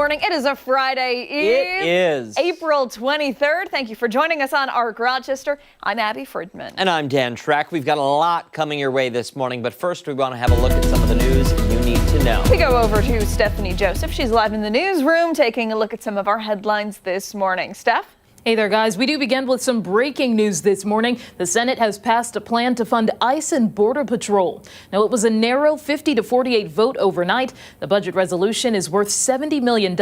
morning. It is a Friday Eve. It is. April 23rd. Thank you for joining us on ARC Rochester. I'm Abby Friedman. And I'm Dan Schrack. We've got a lot coming your way this morning, but first we want to have a look at some of the news you need to know. We go over to Stephanie Joseph. She's live in the newsroom taking a look at some of our headlines this morning. Steph? Hey there, guys. We do begin with some breaking news this morning. The Senate has passed a plan to fund ICE and Border Patrol. Now, it was a narrow 50-48 vote overnight. The budget resolution is worth $70 million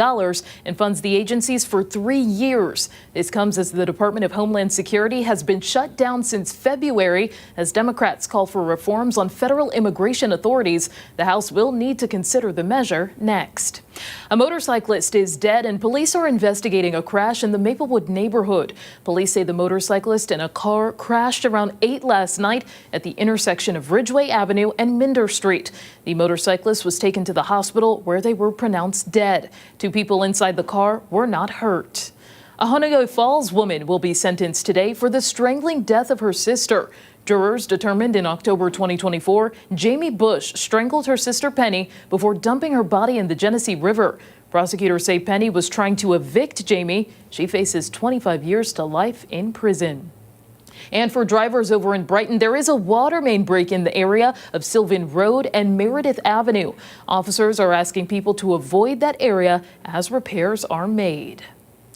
and funds the agencies for 3 years. This comes as the Department of Homeland Security has been shut down since February as Democrats call for reforms on federal immigration authorities. The House will need to consider the measure next. A motorcyclist is dead and police are investigating a crash in the Maplewood neighborhood. Police say the motorcyclist and a car crashed around 8 last night at the intersection of Ridgeway Avenue and Minder Street. The motorcyclist was taken to the hospital where they were pronounced dead. 2 people inside the car were not hurt. A Honeoye Falls woman will be sentenced today for the strangling death of her sister. Jurors determined in October 2024, Jamie Bush strangled her sister Penny before dumping her body in the Genesee River. Prosecutors say Penny was trying to evict Jamie. She faces 25 years to life in prison. And for drivers over in Brighton, there is a water main break in the area of Sylvan Road and Meredith Avenue. Officers are asking people to avoid that area as repairs are made.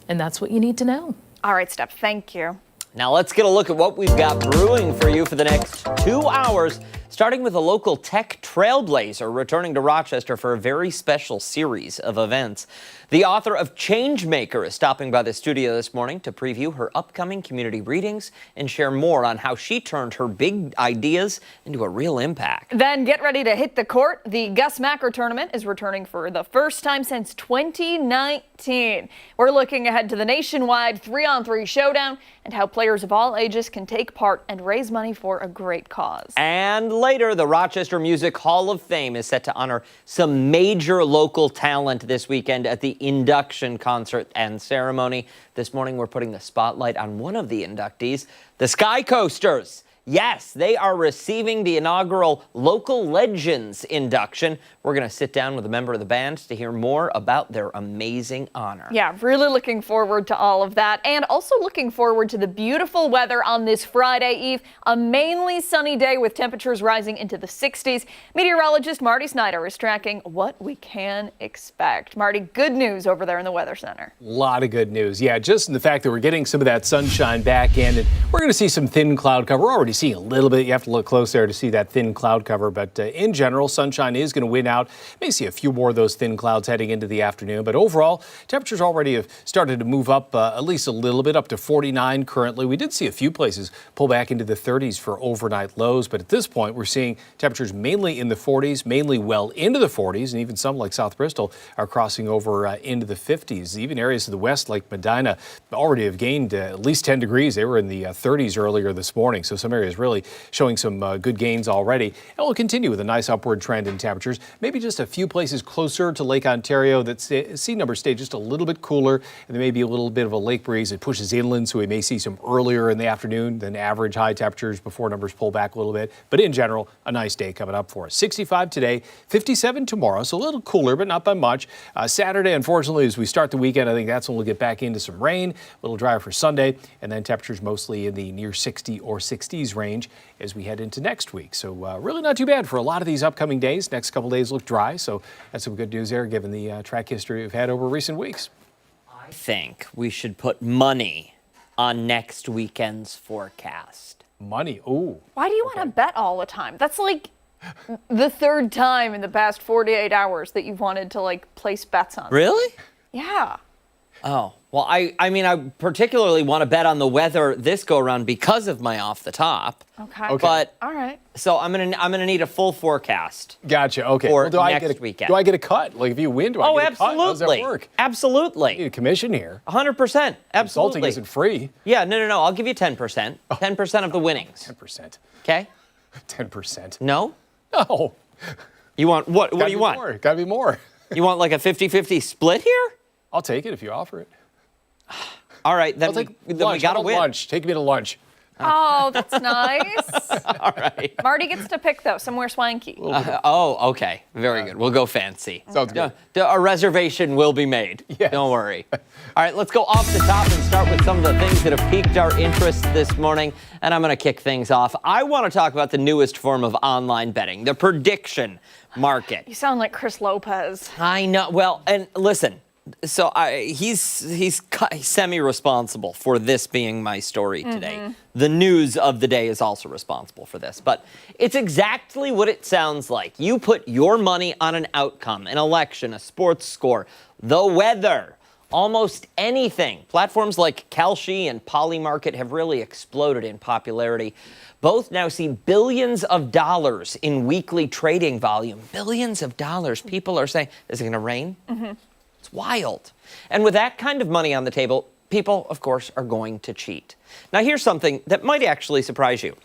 And that's what you need to know. All right, Steph, thank you. Now let's get a look at what we've got brewing for you for the next 2 hours, starting with a local tech trailblazer returning to Rochester for a very special series of events. The author of Changemaker is stopping by the studio this morning to preview her upcoming community readings and share more on how she turned her big ideas into a real impact. Then get ready to hit the court. The Gus Macker tournament is returning for the first time since 2019. We're looking ahead to the nationwide 3-on-3 showdown and how players of all ages can take part and raise money for a great cause. And later, the Rochester Music Hall of Fame is set to honor some major local talent this weekend at the induction concert and ceremony. This morning, we're putting the spotlight on one of the inductees, the Sky Coasters. Yes, they are receiving the inaugural Local Legends induction. We're going to sit down with a member of the band to hear more about their amazing honor. Yeah, really looking forward to all of that, and also looking forward to the beautiful weather on this Friday Eve. A mainly sunny day with temperatures rising into the 60s. Meteorologist Marty Snyder is tracking what we can expect. Marty, good news over there in the Weather Center. A lot of good news. Yeah, just in the fact that we're getting some of that sunshine back in, and we're going to see some thin cloud cover. We're already seeing a little bit. You have to look close there to see that thin cloud cover, but in general, sunshine is going to win out. May see a few more of those thin clouds heading into the afternoon, but overall, temperatures already have started to move up at least a little bit, up to 49 currently. We did see a few places pull back into the 30s for overnight lows, but at this point, we're seeing temperatures mainly in the 40s, mainly well into the 40s, and even some like South Bristol are crossing over into the 50s. Even areas to the west like Medina already have gained at least 10 degrees. They were in the 30s earlier this morning, so some areas really showing some good gains already. And we'll continue with a nice upward trend in temperatures. Maybe just a few places closer to Lake Ontario that sea numbers stay just a little bit cooler, and there may be a little bit of a lake breeze that pushes inland, so we may see some earlier in the afternoon than average high temperatures before numbers pull back a little bit. But in general, a nice day coming up for us. 65 today, 57 tomorrow, so a little cooler, but not by much. Saturday, unfortunately, as we start the weekend, I think that's when we'll get back into some rain, a little drier for Sunday, and then temperatures mostly in the near 60 or 60s range as we head into next week. So really not too bad for a lot of these upcoming days. Next couple days look dry, so that's some good news there given the track history we've had over recent weeks. I think we should put money on next weekend's forecast. Money? Ooh. Why do you want to bet all the time? That's like the third time in the past 48 hours that you've wanted to like place bets on. Really? Yeah. Oh, well, I mean, I particularly want to bet on the weather this go around because of my off the top. Okay. But all right. So I'm gonna need a full forecast. Gotcha. Okay. For do next weekend. Do I get a cut? Like if you win, do I get a cut? How does that work? Absolutely. I need a commission here. 100%. Absolutely. Consulting isn't free. Yeah. No. I'll give you 10%. 10% of the winnings. 10%. Okay. 10%. No. No. You want what? What do you want? More. Gotta be more. You want like a 50-50 split here? I'll take it if you offer it. All right, then I'll take we lunch. gotta win. Lunch. Take me to lunch. Oh, that's nice. All right. Marty gets to pick, though, somewhere swanky. Oh, okay. Very good. We'll go fancy. Sounds good. A reservation will be made. Yes. Don't worry. All right, let's go off the top and start with some of the things that have piqued our interest this morning. And I'm going to kick things off. I want to talk about the newest form of online betting, the prediction market. You sound like Chris Lopez. I know. Well, and listen. So he's semi-responsible for this being my story today. The news of the day is also responsible for this. But it's exactly what it sounds like. You put your money on an outcome, an election, a sports score, the weather, almost anything. Platforms like Kalshi and Polymarket have really exploded in popularity. Both now see billions of dollars in weekly trading volume. Billions of dollars. People are saying, is it going to rain? It's wild. And with that kind of money on the table, people, of course, are going to cheat. Now, here's something that might actually surprise you.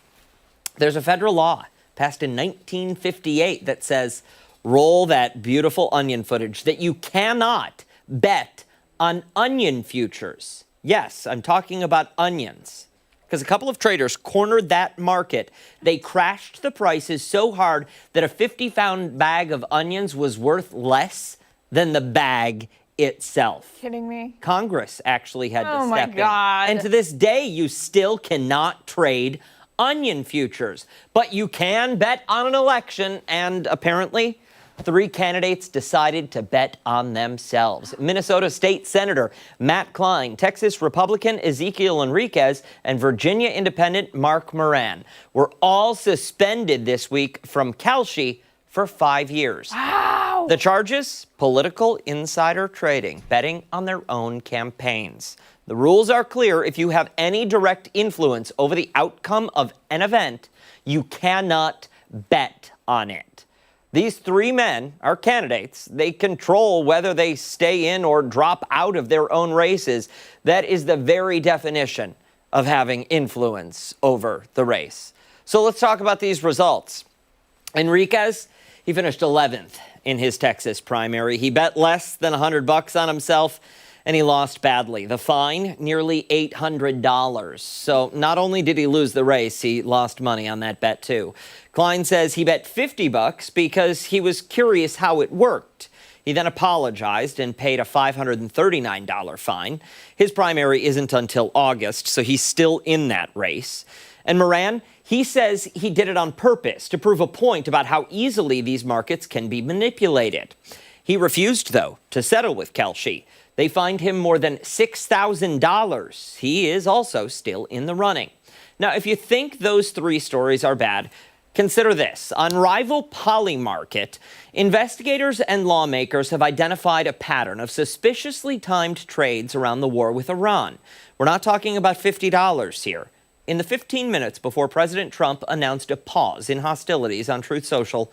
There's a federal law passed in 1958 that says, roll that beautiful onion footage, that you cannot bet on onion futures. Yes, I'm talking about onions. Because a couple of traders cornered that market. They crashed the prices so hard that a 50-pound bag of onions was worth less than the bag itself. Kidding me? Congress actually had to Oh my step in. God. And to this day, you still cannot trade onion futures. But you can bet on an election, and apparently 3 candidates decided to bet on themselves. Minnesota State Senator Matt Klein, Texas Republican Ezekiel Enriquez, and Virginia Independent Mark Moran were all suspended this week from Kalshi for 5 years. Wow. The charges? Political insider trading, betting on their own campaigns. The rules are clear. If you have any direct influence over the outcome of an event, you cannot bet on it. These 3 men are candidates. They control whether they stay in or drop out of their own races. That is the very definition of having influence over the race. So let's talk about these results. Enriquez, he finished 11th in his Texas primary. He bet less than $100 on himself, and he lost badly. The fine, nearly $800. So not only did he lose the race, he lost money on that bet too. Klein says he bet $50 because he was curious how it worked. He then apologized and paid a $539 fine. His primary isn't until August, so he's still in that race. And Moran, he says he did it on purpose to prove a point about how easily these markets can be manipulated. He refused, though, to settle with Kalshi. They fined him more than $6,000. He is also still in the running. Now, if you think those 3 stories are bad, consider this. On rival Polymarket, investigators and lawmakers have identified a pattern of suspiciously timed trades around the war with Iran. We're not talking about $50 here. In the 15 minutes before President Trump announced a pause in hostilities on Truth Social,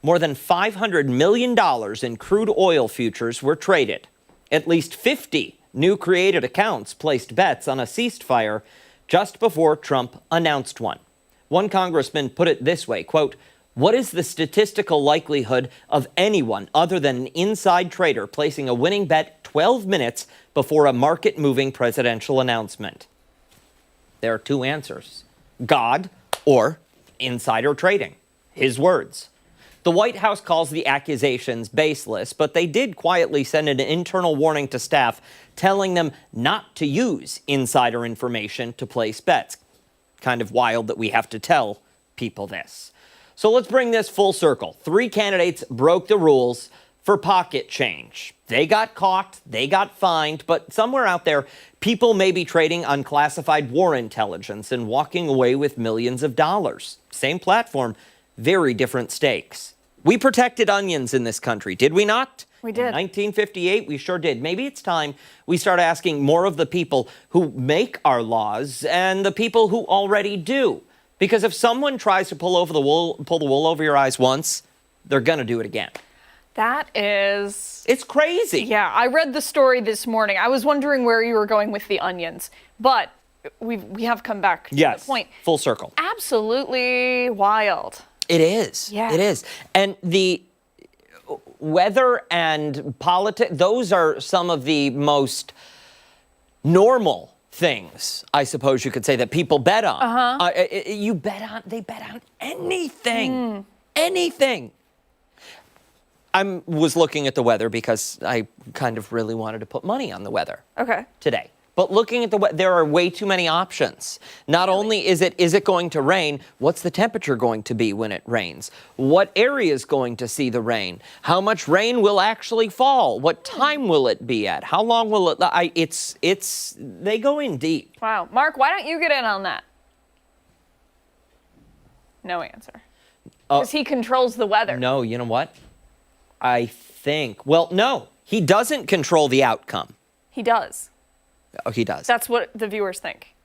more than $500 million in crude oil futures were traded. At least 50 new created accounts placed bets on a ceasefire just before Trump announced one. One congressman put it this way, quote, "What is the statistical likelihood of anyone other than an inside trader placing a winning bet 12 minutes before a market-moving presidential announcement?" There are 2 answers: God or insider trading. His words. The White House calls the accusations baseless, but they did quietly send an internal warning to staff telling them not to use insider information to place bets. Kind of wild that we have to tell people this. So let's bring this full circle. 3 candidates broke the rules for pocket change. They got caught, they got fined, but somewhere out there, people may be trading unclassified war intelligence and walking away with millions of dollars. Same platform, very different stakes. We protected onions in this country, did we not? We did. In 1958, we sure did. Maybe it's time we start asking more of the people who make our laws and the people who already do. Because if someone tries to pull the wool over your eyes once, they're going to do it again. That is... It's crazy. Yeah, I read the story this morning. I was wondering where you were going with the onions, but we have come back to the point. Full circle. Absolutely wild. It is. Yeah. It is. And the weather and politics, those are some of the most normal things, I suppose you could say, that people bet on. They bet on anything. Anything. I was looking at the weather because I kind of really wanted to put money on the weather today. But looking at the weather, there are way too many options. Not only is it going to rain, what's the temperature going to be when it rains? What area is going to see the rain? How much rain will actually fall? What time will it be at? How long will it? They go in deep. Wow. Mark, why don't you get in on that? No answer. Because he controls the weather. No, you know what? No, he doesn't control the outcome. He does. Oh, he does. That's what the viewers think.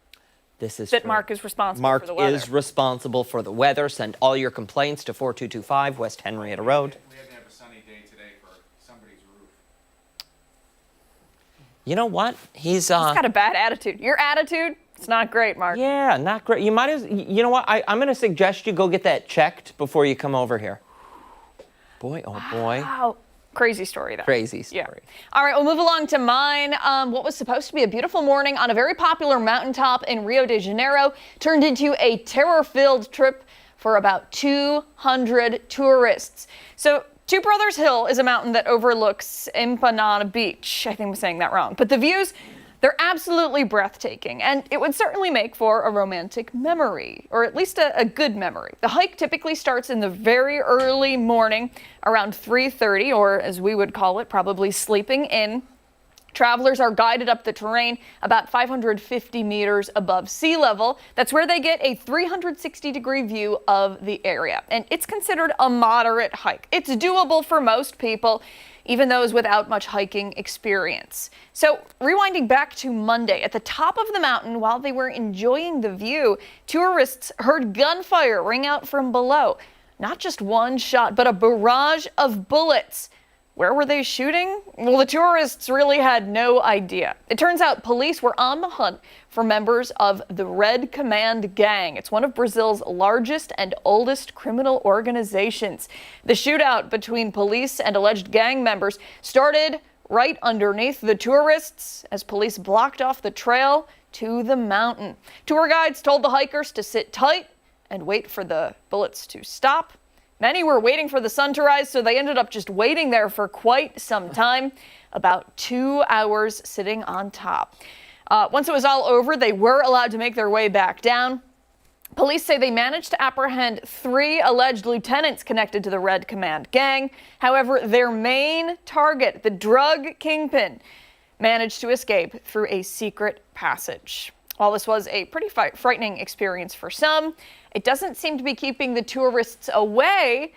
This is that true. Mark is responsible for the weather. Mark is responsible for the weather. Send all your complaints to 4225 West Henrietta Road. We had to have a sunny day today for somebody's roof. You know what? He's got a bad attitude. Your attitude, it's not great, Mark. Yeah, not great. You might as, you know what? I'm going to suggest you go get that checked before you come over here. Boy, oh boy. Wow. Crazy story, though. Crazy story. Yeah. All right, we'll move along to mine. What was supposed to be a beautiful morning on a very popular mountaintop in Rio de Janeiro turned into a terror-filled trip for about 200 tourists. So Two Brothers Hill is a mountain that overlooks Empanada Beach. I think I'm saying that wrong. But the views, they're absolutely breathtaking, and it would certainly make for a romantic memory, or at least a good memory. The hike typically starts in the very early morning, around 3:30, or as we would call it, probably sleeping in. Travelers are guided up the terrain about 550 meters above sea level. That's where they get a 360-degree view of the area, and it's considered a moderate hike. It's doable for most people, even those without much hiking experience. So rewinding back to Monday, at the top of the mountain, while they were enjoying the view, tourists heard gunfire ring out from below. Not just one shot, but a barrage of bullets. Where were they shooting? Well, the tourists really had no idea. It turns out police were on the hunt for members of the Red Command Gang. It's one of Brazil's largest and oldest criminal organizations. The shootout between police and alleged gang members started right underneath the tourists as police blocked off the trail to the mountain. Tour guides told the hikers to sit tight and wait for the bullets to stop. Many were waiting for the sun to rise, so they ended up just waiting there for quite some time, about 2 hours sitting on top. Once it was all over, they were allowed to make their way back down. Police say they managed to apprehend 3 alleged lieutenants connected to the Red Command Gang. However, their main target, the drug kingpin, managed to escape through a secret passage. While this was a pretty frightening experience for some, it doesn't seem to be keeping the tourists away.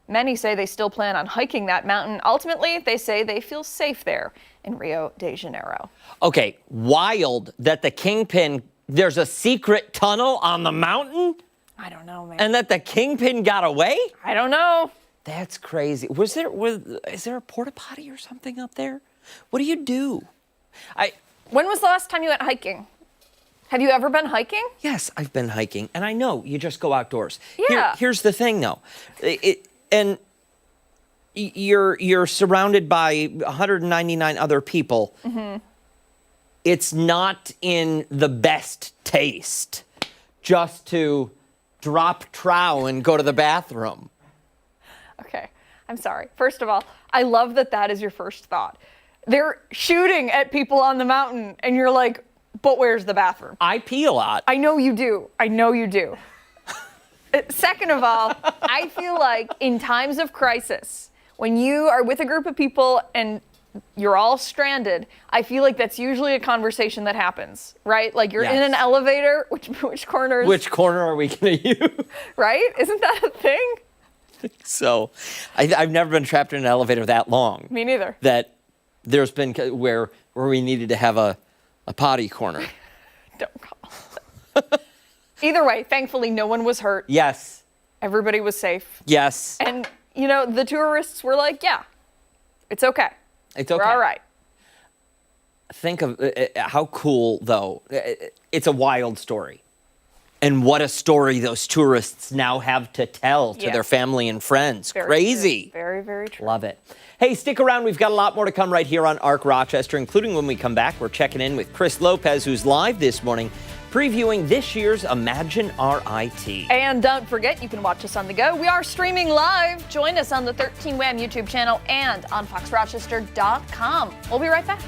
Many say they still plan on hiking that mountain. Ultimately, they say they feel safe there in Rio de Janeiro. Okay, wild that the kingpin, there's a secret tunnel on the mountain? I don't know, man. And that the kingpin got away? I don't know. That's crazy. Is there a porta potty or something up there? What do you do? When was the last time you went hiking? Have you ever been hiking? Yes, I've been hiking, and I know you just go outdoors. Yeah. Here's the thing, though, and you're surrounded by 199 other people. Mm-hmm. It's not in the best taste just to drop trow and go to the bathroom. Okay, I'm sorry. First of all, I love that is your first thought. They're shooting at people on the mountain, and you're like, but where's the bathroom? I pee a lot. I know you do. Second of all, I feel like in times of crisis, when you are with a group of people and you're all stranded, I feel like that's usually a conversation that happens, right? Like you're in an elevator, which corner are we going to use? Right? Isn't that a thing? So I've never been trapped in an elevator that long. Me neither. That there's been where we needed to have a potty corner. Don't call it. Either way, thankfully, no one was hurt. Yes. Everybody was safe. Yes. And, the tourists were like, yeah, it's okay. It's okay. We're all right. Think of how cool, though. It's a wild story. And what a story those tourists now have to tell to Yeah. their family and friends. Very Crazy. true. Very, very true. Love it. Hey, stick around. We've got a lot more to come right here on ARC Rochester, including when we come back. We're checking in with Chris Lopez, who's live this morning, previewing this year's Imagine RIT. And don't forget, you can watch us on the go. We are streaming live. Join us on the 13 Wham YouTube channel and on foxrochester.com. We'll be right back.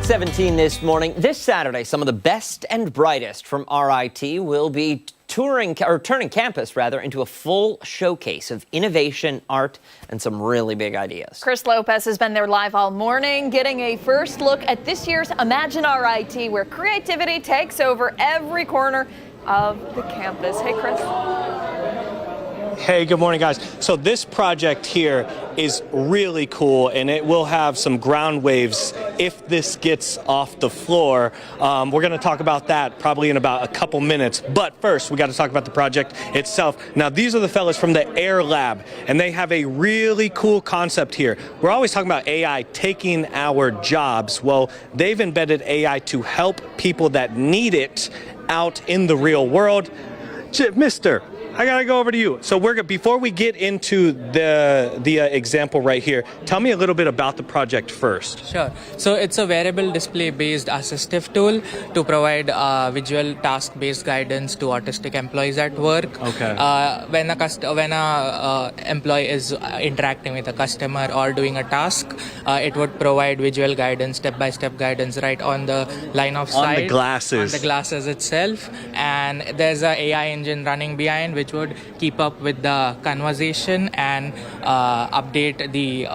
.17 this morning. This Saturday, some of the best and brightest from RIT will be turning campus into a full showcase of innovation, art, and some really big ideas. Chris Lopez has been there live all morning, getting a first look at this year's Imagine RIT, where creativity takes over every corner of the campus. Hey, Chris. Hey, good morning, guys. So this project here is really cool, and it will have some ground waves if this gets off the floor. We're going to talk about that probably in about a couple minutes. But first, we got to talk about the project itself. Now, these are the fellas from the Air Lab, and they have a really cool concept here. We're always talking about AI taking our jobs. Well, they've embedded AI to help people that need it out in the real world. Mister, I gotta go over to you. So before we get into the example right here, tell me a little bit about the project first. Sure. So it's a wearable display-based assistive tool to provide visual task-based guidance to autistic employees at work. Okay. When a employee is interacting with a customer or doing a task, it would provide visual guidance, step-by-step guidance right on the line of sight. On the glasses. On the glasses itself. And there's an AI engine running behind, which would keep up with the conversation and update the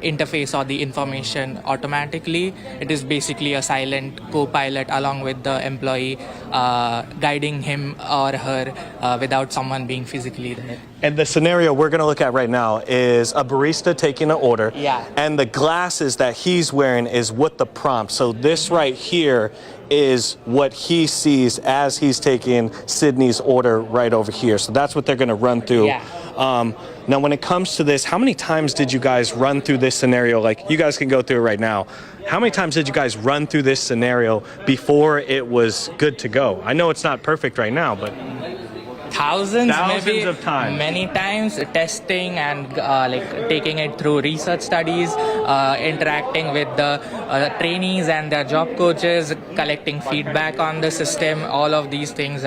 interface or the information automatically. It is basically a silent co-pilot along with the employee, guiding him or her without someone being physically there. And the scenario we're going to look at right now is a barista taking an order. Yeah. And the glasses that he's wearing is what the prompt. So this right here is what he sees as he's taking Sydney's order right over here. So that's what they're going to run through. Yeah. Now, when it comes to this, how many times did you guys run through this scenario? Like, you guys can go through it right now. How many times did you guys run through this scenario before it was good to go? I know it's not perfect right now, but Thousands maybe of times. many times, testing and like taking it through research studies, interacting with the trainees and their job coaches, collecting feedback on the system. All of these things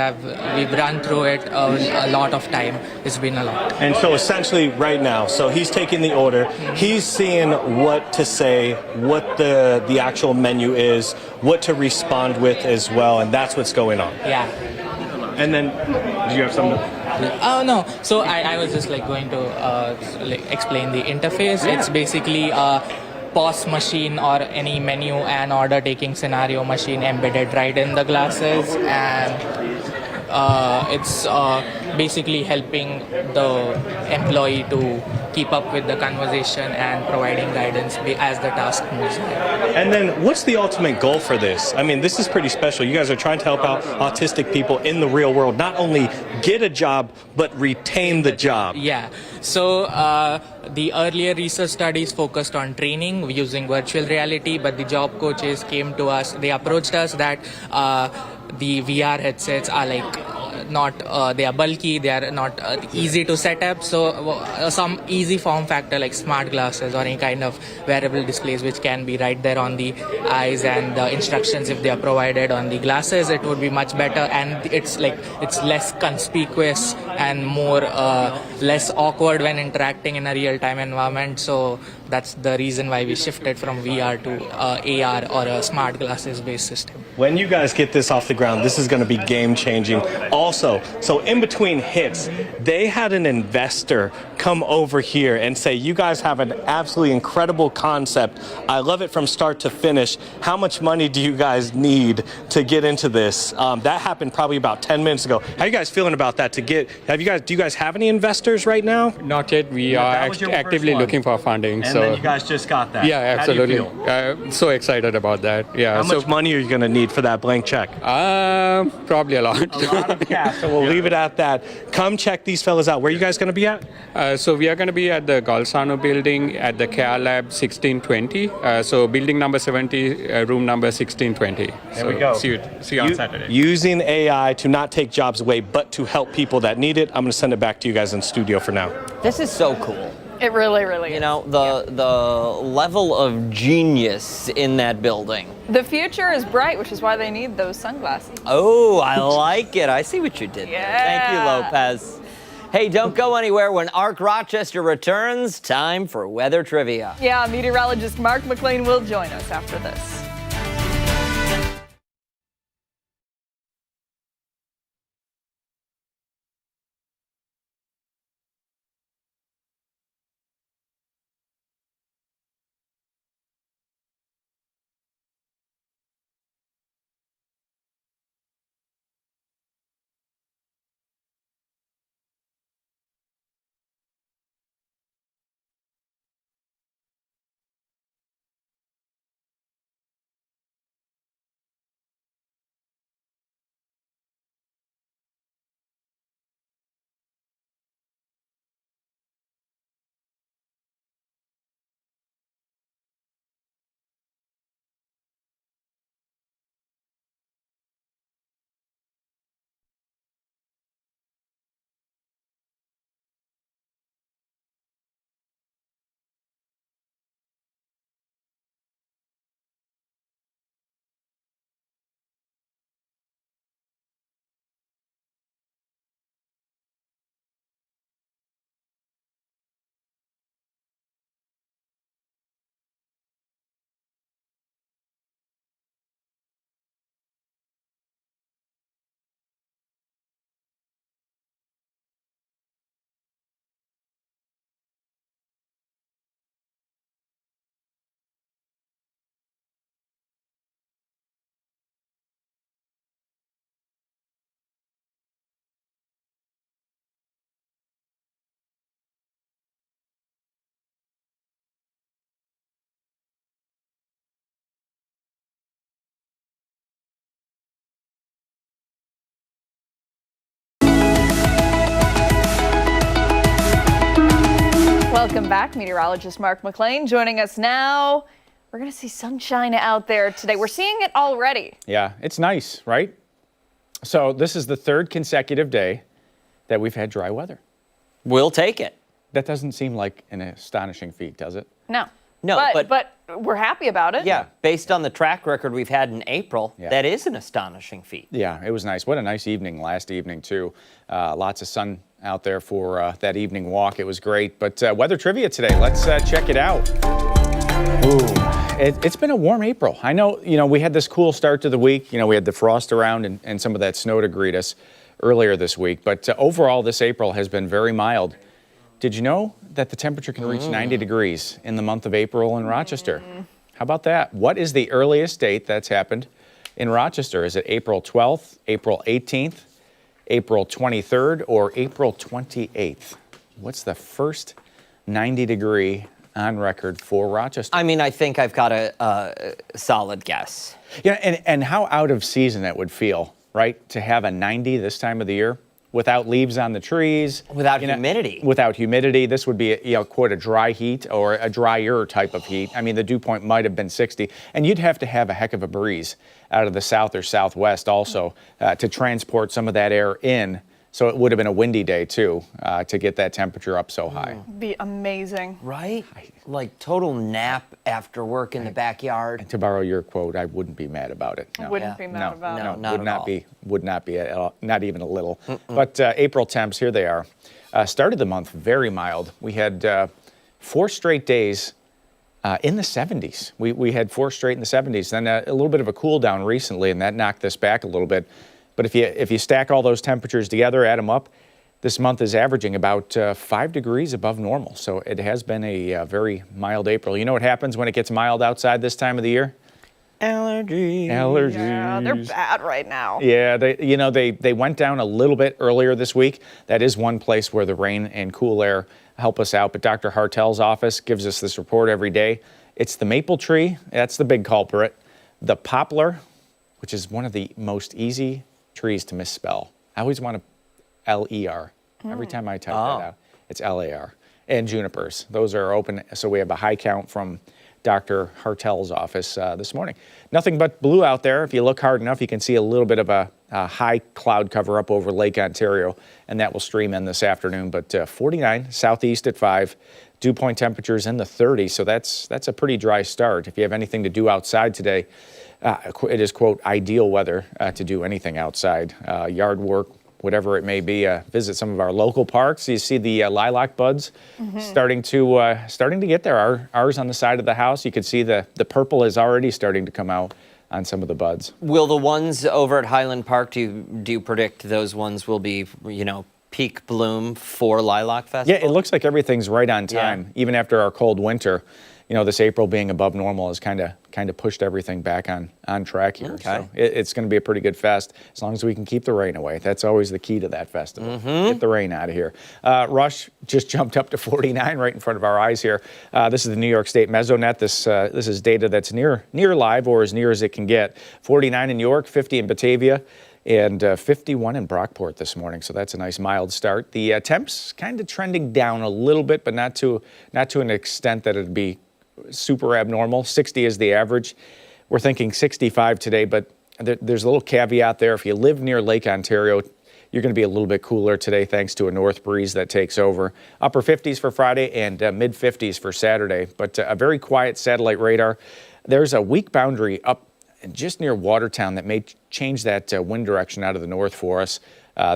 we've run through it a lot of time. It's been a lot. And so essentially right now, so he's taking the order, he's seeing what to say, what the actual menu is, what to respond with as well, and that's what's going on. Yeah. And then, do you have something? Oh no, so I was just like going to like explain the interface. Yeah. It's basically a POS machine or any menu and order taking scenario machine embedded right in the glasses, and it's basically helping the employee to keep up with the conversation and providing guidance as the task moves ahead. And then what's the ultimate goal for this? I mean, this is pretty special. You guys are trying to help out autistic people in the real world, not only get a job, but retain the job. Yeah, so the earlier research studies focused on training using virtual reality, but the job coaches came to us, they approached us that the VR headsets are they are bulky, they are not easy to set up, so some easy form factor like smart glasses or any kind of wearable displays which can be right there on the eyes, and the instructions, if they are provided on the glasses, it would be much better, and it's less conspicuous and more less awkward when interacting in a real-time environment. So that's the reason why we shifted from VR to AR or a smart glasses based system. When you guys get this off the ground, this is going to be game changing. Also, so in between hits, they had an investor come over here and say, you guys have an absolutely incredible concept. I love it from start to finish. How much money do you guys need to get into this? That happened probably about 10 minutes ago. How are you guys feeling about that? Do you guys have any investors right now? Not yet. We are actively looking for funding. And then you guys just got that. Yeah, absolutely. How do you feel? So excited about that. Yeah. How much money are you going to need for that blank check? Probably a lot. A lot of cash. So we'll leave it at that. Come check these fellas out. Where are you guys going to be at? So we are going to be at the Galsano building at the Care Lab 1620. So building number 70, room number 1620. There we go. See you on Saturday. Using AI to not take jobs away, but to help people that need it. I'm going to send it back to you guys in studio for now. This is so cool. It really, really is. You know, the level of genius in that building. The future is bright, which is why they need those sunglasses. Oh, I like it. I see what you did there. Thank you, Yeah. Lopez. Hey, don't go anywhere. When ARC Rochester returns, time for weather trivia. Yeah, meteorologist Mark McLean will join us after this. Welcome back, meteorologist Mark McLean joining us now. We're going to see sunshine out there today. We're seeing it already. Yeah, it's nice, right? So this is the third consecutive day that we've had dry weather. We'll take it. That doesn't seem like an astonishing feat, does it? No. No, but we're happy about it. Yeah, based on the track record we've had in April, Yeah. that is an astonishing feat. Yeah, it was nice. What a nice evening last evening, too. Lots of sun out there for that evening walk. It was great. But weather trivia today, let's check it out. Ooh, it's been a warm April. I know, we had this cool start to the week. We had the frost around and some of that snow to greet us earlier this week. But overall, this April has been very mild. Did you know that the temperature can reach 90 degrees in the month of April in Rochester? How about that? What is the earliest date that's happened in Rochester? Is it April 12th, April 18th, April 23rd, or April 28th? What's the first 90 degree on record for Rochester? I mean, I think I've got a solid guess. Yeah, and how out of season it would feel, right? To have a 90 this time of the year without leaves on the trees. Without humidity. Without humidity. This would be, quite a dry heat or a drier type of heat. I mean, the dew point might have been 60, and you'd have to have a heck of a breeze out of the south or southwest also to transport some of that air in. So it would have been a windy day, too, to get that temperature up so high. Be amazing. Right? Like total nap after work in the backyard. To borrow your quote, I wouldn't be mad about it. No. Wouldn't be mad about no, it. not would at not all. would not be at all, not even a little. But April temps, here they are. Started the month very mild. We had 4 straight days in the 70s. We had 4 straight in the 70s. Then a little bit of a cool down recently, and that knocked this back a little bit. But if you stack all those temperatures together, add them up, this month is averaging about 5 degrees above normal. So it has been a very mild April. You know what happens when it gets mild outside this time of the year? Allergies. Allergies. Yeah, they're bad right now. Yeah, they went down a little bit earlier this week. That is one place where the rain and cool air help us out. But Dr. Hartel's office gives us this report every day. It's the maple tree. That's the big culprit. The poplar, which is one of the most easy trees to misspell. I always want to L-E-R. Every time I type that out, it's L-A-R. And junipers. Those are open. So we have a high count from Dr. Hartel's office this morning. Nothing but blue out there. If you look hard enough, you can see a little bit of a high cloud cover up over Lake Ontario, and that will stream in this afternoon. But 49, southeast at 5, dew point temperatures in the 30s, so that's a pretty dry start. If you have anything to do outside today, it is, quote, ideal weather to do anything outside, yard work, whatever it may be. Visit some of our local parks. You see the lilac buds starting to get there. Ours on the side of the house, you can see the purple is already starting to come out on some of the buds. Will the ones over at Highland Park, do you predict those ones will be, peak bloom for Lilac Festival? Yeah, it looks like everything's right on time, even after our cold winter. This April being above normal has kind of pushed everything back on track here. Okay. So it's going to be a pretty good fest as long as we can keep the rain away. That's always the key to that festival. Get the rain out of here. Rush just jumped up to 49 right in front of our eyes here. This is the New York State Mesonet. This is data that's near live or as near as it can get. 49 in York, 50 in Batavia, and 51 in Brockport this morning. So that's a nice mild start. The temps kind of trending down a little bit, but not to an extent that it'd be super abnormal. 60 is the average. We're thinking 65 today, but there's a little caveat there. If you live near Lake Ontario, you're going to be a little bit cooler today thanks to a north breeze that takes over. Upper 50s for Friday and mid 50s for Saturday, but a very quiet satellite radar. There's a weak boundary up just near Watertown that may change that wind direction out of the north for us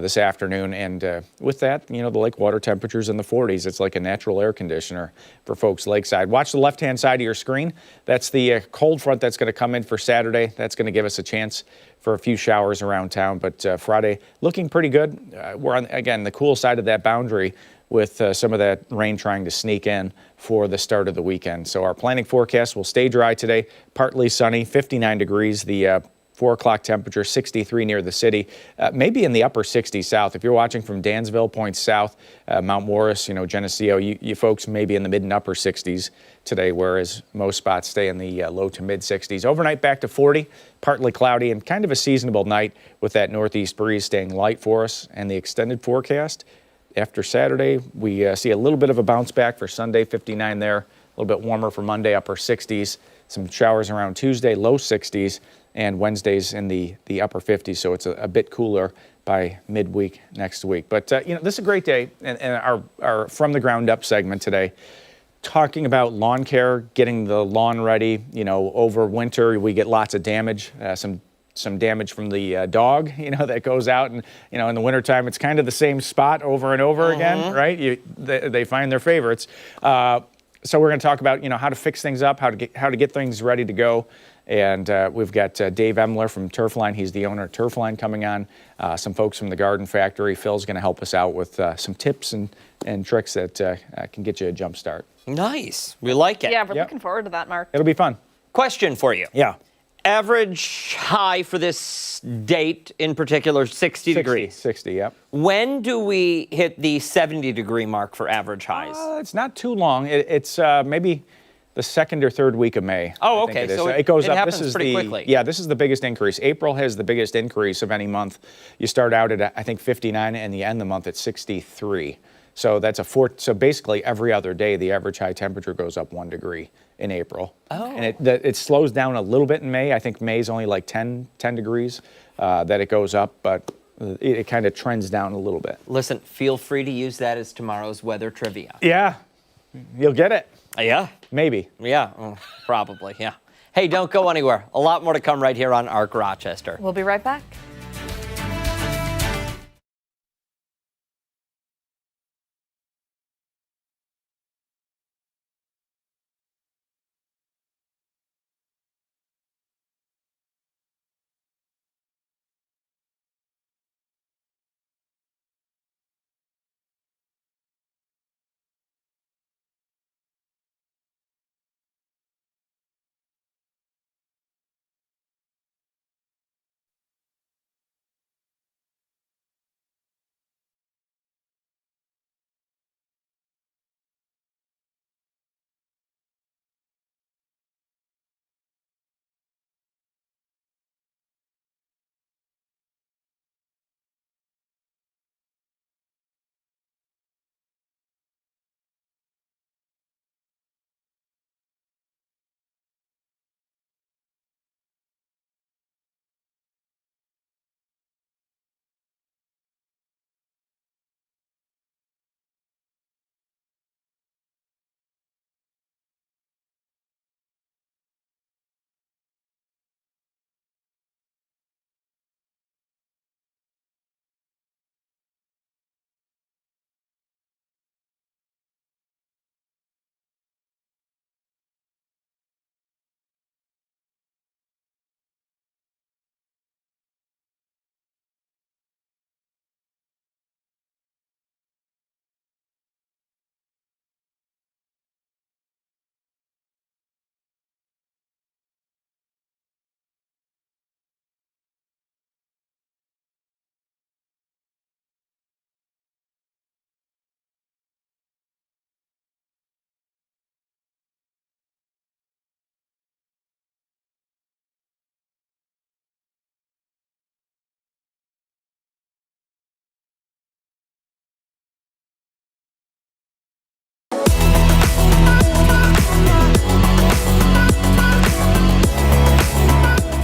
this afternoon. And with that, the lake water temperatures in the 40s. It's like a natural air conditioner for folks lakeside. Watch the left-hand side of your screen. That's the cold front that's going to come in for Saturday. That's going to give us a chance for a few showers around town. But Friday looking pretty good. We're on, again, the cool side of that boundary with some of that rain trying to sneak in for the start of the weekend. So our planning forecast will stay dry today, partly sunny, 59 degrees. The 4 o'clock temperature, 63 near the city, maybe in the upper 60s south. If you're watching from Dansville, points south, Mount Morris, Geneseo, you folks may be in the mid and upper 60s today, whereas most spots stay in the low to mid 60s. Overnight back to 40, partly cloudy and kind of a seasonable night with that northeast breeze staying light for us. And the extended forecast, after Saturday, we see a little bit of a bounce back for Sunday, 59 there. A little bit warmer for Monday, upper 60s. Some showers around Tuesday, low 60s, and Wednesday's in the upper 50s. So it's a bit cooler by midweek next week. But this is a great day, and our From the Ground Up segment today, talking about lawn care, getting the lawn ready. Over winter we get lots of damage, some damage from the dog, that goes out, and in the wintertime it's kind of the same spot over and over again, right? They find their favorites. So we're going to talk about how to fix things up, how to get things ready to go. And we've got Dave Emler from Turfline. He's the owner of Turfline coming on. Some folks from the Garden Factory. Phil's going to help us out with some tips and tricks that can get you a jump start. Nice. We like it. Yeah, we're looking forward to that, Mark. It'll be fun. Question for you. Yeah. Average high for this date in particular, 60 degrees. 60, yep. When do we hit the 70-degree mark for average highs? It's not too long. It's maybe the second or third week of May. Oh, I think okay. it is. So it goes up. happens This is pretty quickly. Yeah, this is the biggest increase. April has the biggest increase of any month. You start out at, I think, 59, and you end the month at 63. So that's so basically every other day, the average high temperature goes up 1 degree in April. Oh. And it slows down a little bit in May. I think May's only like 10 degrees that it goes up, but it kind of trends down a little bit. Listen, feel free to use that as tomorrow's weather trivia. Yeah, you'll get it. Yeah. Maybe. Yeah, probably, yeah. Hey, don't go anywhere. A lot more to come right here on ARC Rochester. We'll be right back.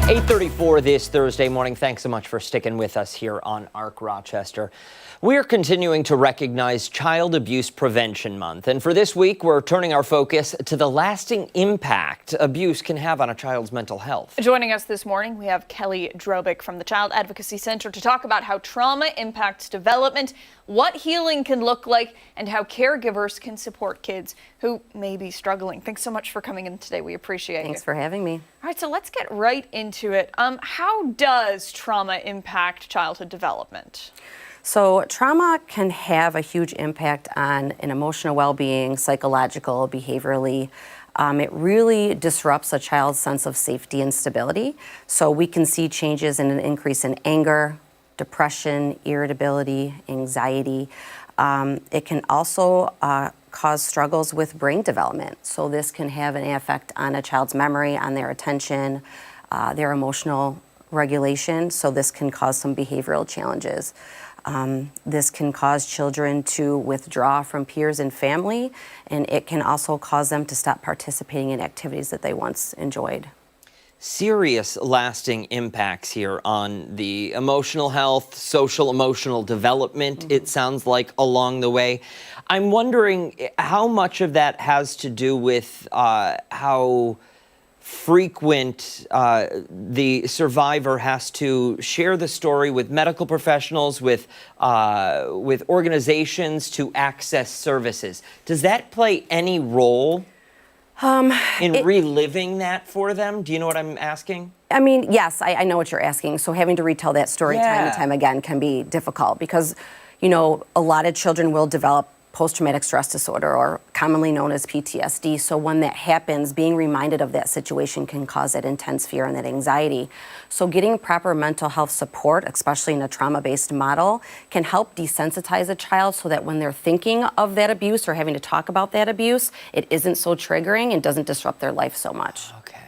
.34 this Thursday morning. Thanks so much for sticking with us here on ARC Rochester. We're continuing to recognize Child Abuse Prevention Month. And for this week, we're turning our focus to the lasting impact abuse can have on a child's mental health. Joining us this morning, we have Kelly Drobick from the Child Advocacy Center to talk about how trauma impacts development, what healing can look like, and how caregivers can support kids who may be struggling. Thanks so much for coming in today. We appreciate it. Thanks for having me. All right, so let's get right into it. How does trauma impact childhood development? So trauma can have a huge impact on an emotional well-being, psychological, behaviorally. It really disrupts a child's sense of safety and stability. So we can see changes in an increase in anger, depression, irritability, anxiety. It can also cause struggles with brain development. So this can have an effect on a child's memory, on their attention, their emotional regulation. So this can cause some behavioral challenges. This can cause children to withdraw from peers and family, and it can also cause them to stop participating in activities that they once enjoyed. Serious lasting impacts here on the emotional health, social emotional development, it sounds like, along the way. I'm wondering how much of that has to do with how frequent the survivor has to share the story with medical professionals, with organizations to access services. Does that play any role in reliving that for them? Do you know what I'm asking? I mean, yes, I know what you're asking. So having to retell that story time and time again can be difficult because, you know, a lot of children will develop post-traumatic stress disorder, or commonly known as PTSD. So when that happens, being reminded of that situation can cause that intense fear and that anxiety. So getting proper mental health support, especially in a trauma-based model, can help desensitize a child so that when they're thinking of that abuse or having to talk about that abuse, it isn't so triggering and doesn't disrupt their life so much. Okay.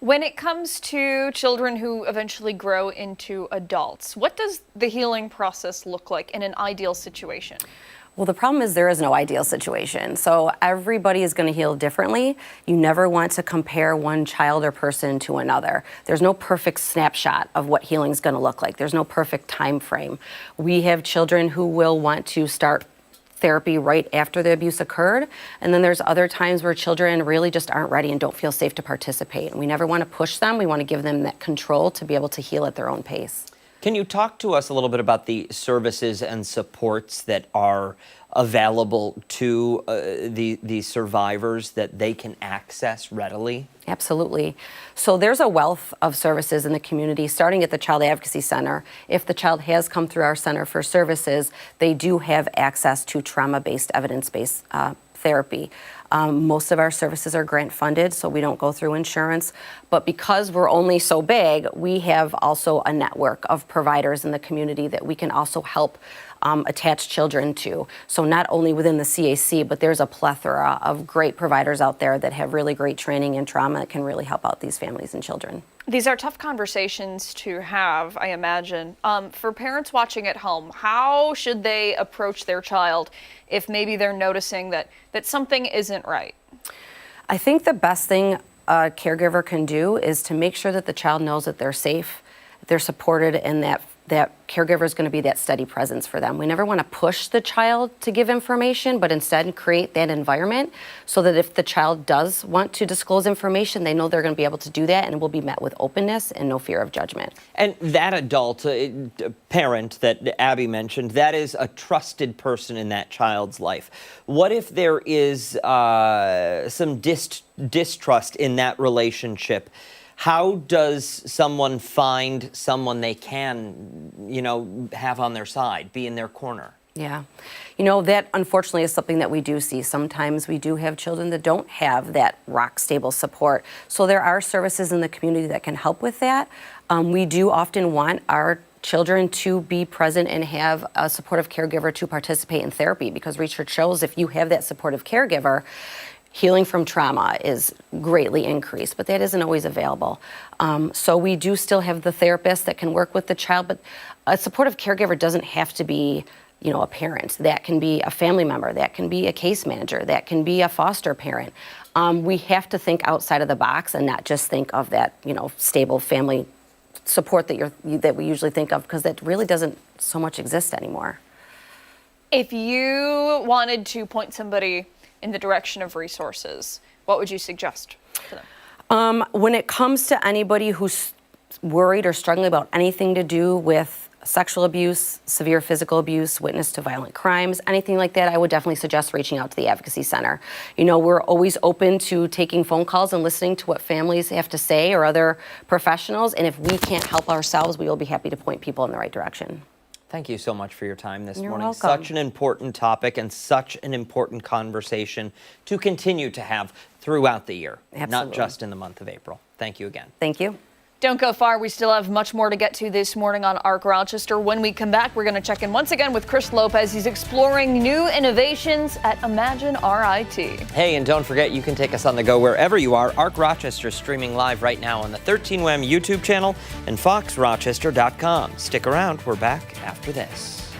When it comes to children who eventually grow into adults, what does the healing process look like in an ideal situation? Well, the problem is there is no ideal situation. So everybody is going to heal differently. You never want to compare one child or person to another. There's no perfect snapshot of what healing is going to look like. There's no perfect time frame. We have children who will want to start therapy right after the abuse occurred. And then there's other times where children really just aren't ready and don't feel safe to participate. And we never want to push them. We want to give them that control to be able to heal at their own pace. Can you talk to us a little bit about the services and supports that are available to the survivors that they can access readily? Absolutely. So there's a wealth of services in the community, starting at the Child Advocacy Center. If the child has come through our center for services, they do have access to trauma-based, evidence-based therapy. Most of our services are grant funded, so we don't go through insurance. But because we're only so big, we have also a network of providers in the community that we can also help attach children to. So not only within the CAC, but there's a plethora of great providers out there that have really great training in trauma that can really help out these families and children. These are tough conversations to have, I imagine. For parents watching at home, how should they approach their child if maybe they're noticing that something isn't right? I think the best thing a caregiver can do is to make sure that the child knows that they're safe, they're supported, and that caregiver is going to be that steady presence for them. We never want to push the child to give information, but instead create that environment so that if the child does want to disclose information, they know they're going to be able to do that and will be met with openness and no fear of judgment. And that adult parent that Abby mentioned, that is a trusted person in that child's life. What if there is some distrust in that relationship? How does someone find someone they can, have on their side, be in their corner? Yeah. That unfortunately is something that we do see. Sometimes we do have children that don't have that rock stable support. So there are services in the community that can help with that. We do often want our children to be present and have a supportive caregiver to participate in therapy, because research shows if you have that supportive caregiver, healing from trauma is greatly increased, but that isn't always available. So we do still have the therapist that can work with the child, but a supportive caregiver doesn't have to be, a parent. That can be a family member, that can be a case manager, that can be a foster parent. We have to think outside of the box and not just think of that, stable family support that we usually think of, because that really doesn't so much exist anymore. If you wanted to point somebody in the direction of resources, what would you suggest to them? When it comes to anybody who's worried or struggling about anything to do with sexual abuse, severe physical abuse, witness to violent crimes, anything like that, I would definitely suggest reaching out to the Advocacy Center. We're always open to taking phone calls and listening to what families have to say or other professionals, and if we can't help ourselves, we will be happy to point people in the right direction. Thank you so much for your time this You're morning. welcome. Such an important topic and such an important conversation to continue to have throughout the year, Absolutely. not just in the month of April. Thank you again. Thank you. Don't go far. We still have much more to get to this morning on ARC Rochester. When we come back, we're going to check in once again with Chris Lopez. He's exploring new innovations at Imagine RIT. Hey, and don't forget, you can take us on the go wherever you are. ARC Rochester streaming live right now on the 13WAM YouTube channel and foxrochester.com. Stick around. We're back after this.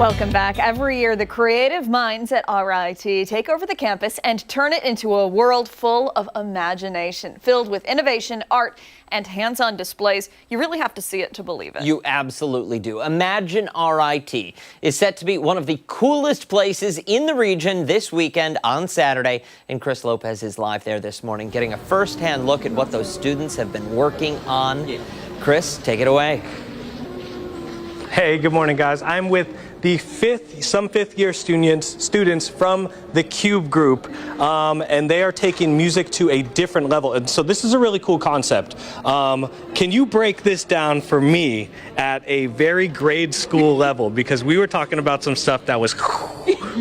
Welcome back. Every year, the creative minds at RIT take over the campus and turn it into a world full of imagination, filled with innovation, art, and hands-on displays. You really have to see it to believe it. You absolutely do. Imagine RIT is set to be one of the coolest places in the region this weekend on Saturday, and Chris Lopez is live there this morning getting a first-hand look at what those students have been working on. Chris, take it away. Hey, good morning, guys. I'm with the some fifth-year students from the Cube group, and they are taking music to a different level. And so this is a really cool concept. Can you break this down for me at a very grade school level? Because we were talking about some stuff that was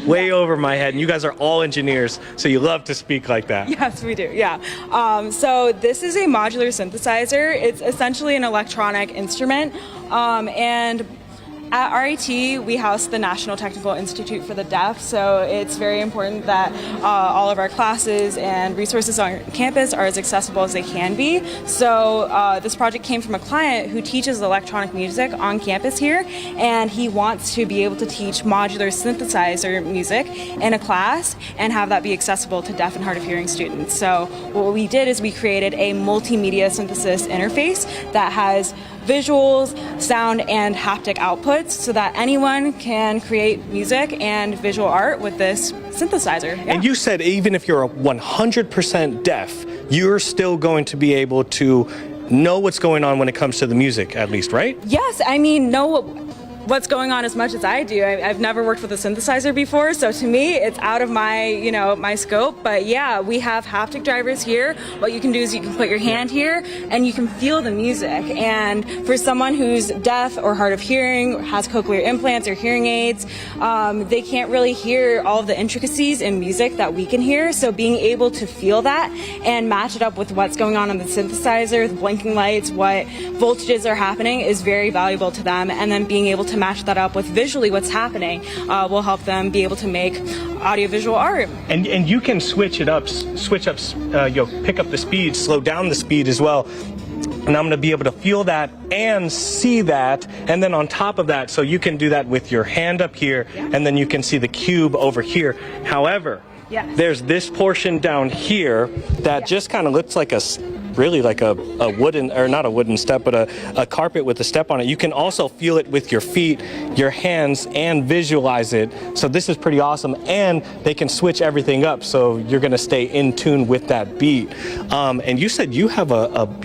way over my head, and you guys are all engineers, so you love to speak like that. Yes, we do, yeah. So this is a modular synthesizer. It's essentially an electronic instrument, and at RIT, we house the National Technical Institute for the Deaf, so it's very important that all of our classes and resources on campus are as accessible as they can be. So this project came from a client who teaches electronic music on campus here, and he wants to be able to teach modular synthesizer music in a class and have that be accessible to deaf and hard of hearing students. So what we did is we created a multimedia synthesis interface that has visuals, sound, and haptic outputs so that anyone can create music and visual art with this synthesizer. Yeah. And you said even if you're 100% deaf, you're still going to be able to know what's going on when it comes to the music, at least, right? Yes, I mean, know what's going on as much as I do. I've never worked with a synthesizer before, so to me, it's out of my, my scope. But yeah, we have haptic drivers here. What you can do is you can put your hand here and you can feel the music. And for someone who's deaf or hard of hearing, has cochlear implants or hearing aids, they can't really hear all of the intricacies in music that we can hear. So being able to feel that and match it up with what's going on the synthesizer, the blinking lights, what voltages are happening is very valuable to them. And then being able to match that up with visually what's happening will help them be able to make audiovisual art. And you can switch up, pick up the speed, slow down the speed as well. And I'm going to be able to feel that and see that, and then on top of that, so you can do that with your hand up here, and then you can see the cube over here. However, there's this portion down here that just kind of looks like a wooden, or not a wooden step, but a carpet with a step on it. You can also feel it with your feet, your hands, and visualize it. So this is pretty awesome. And they can switch everything up, so you're going to stay in tune with that beat. And you said you have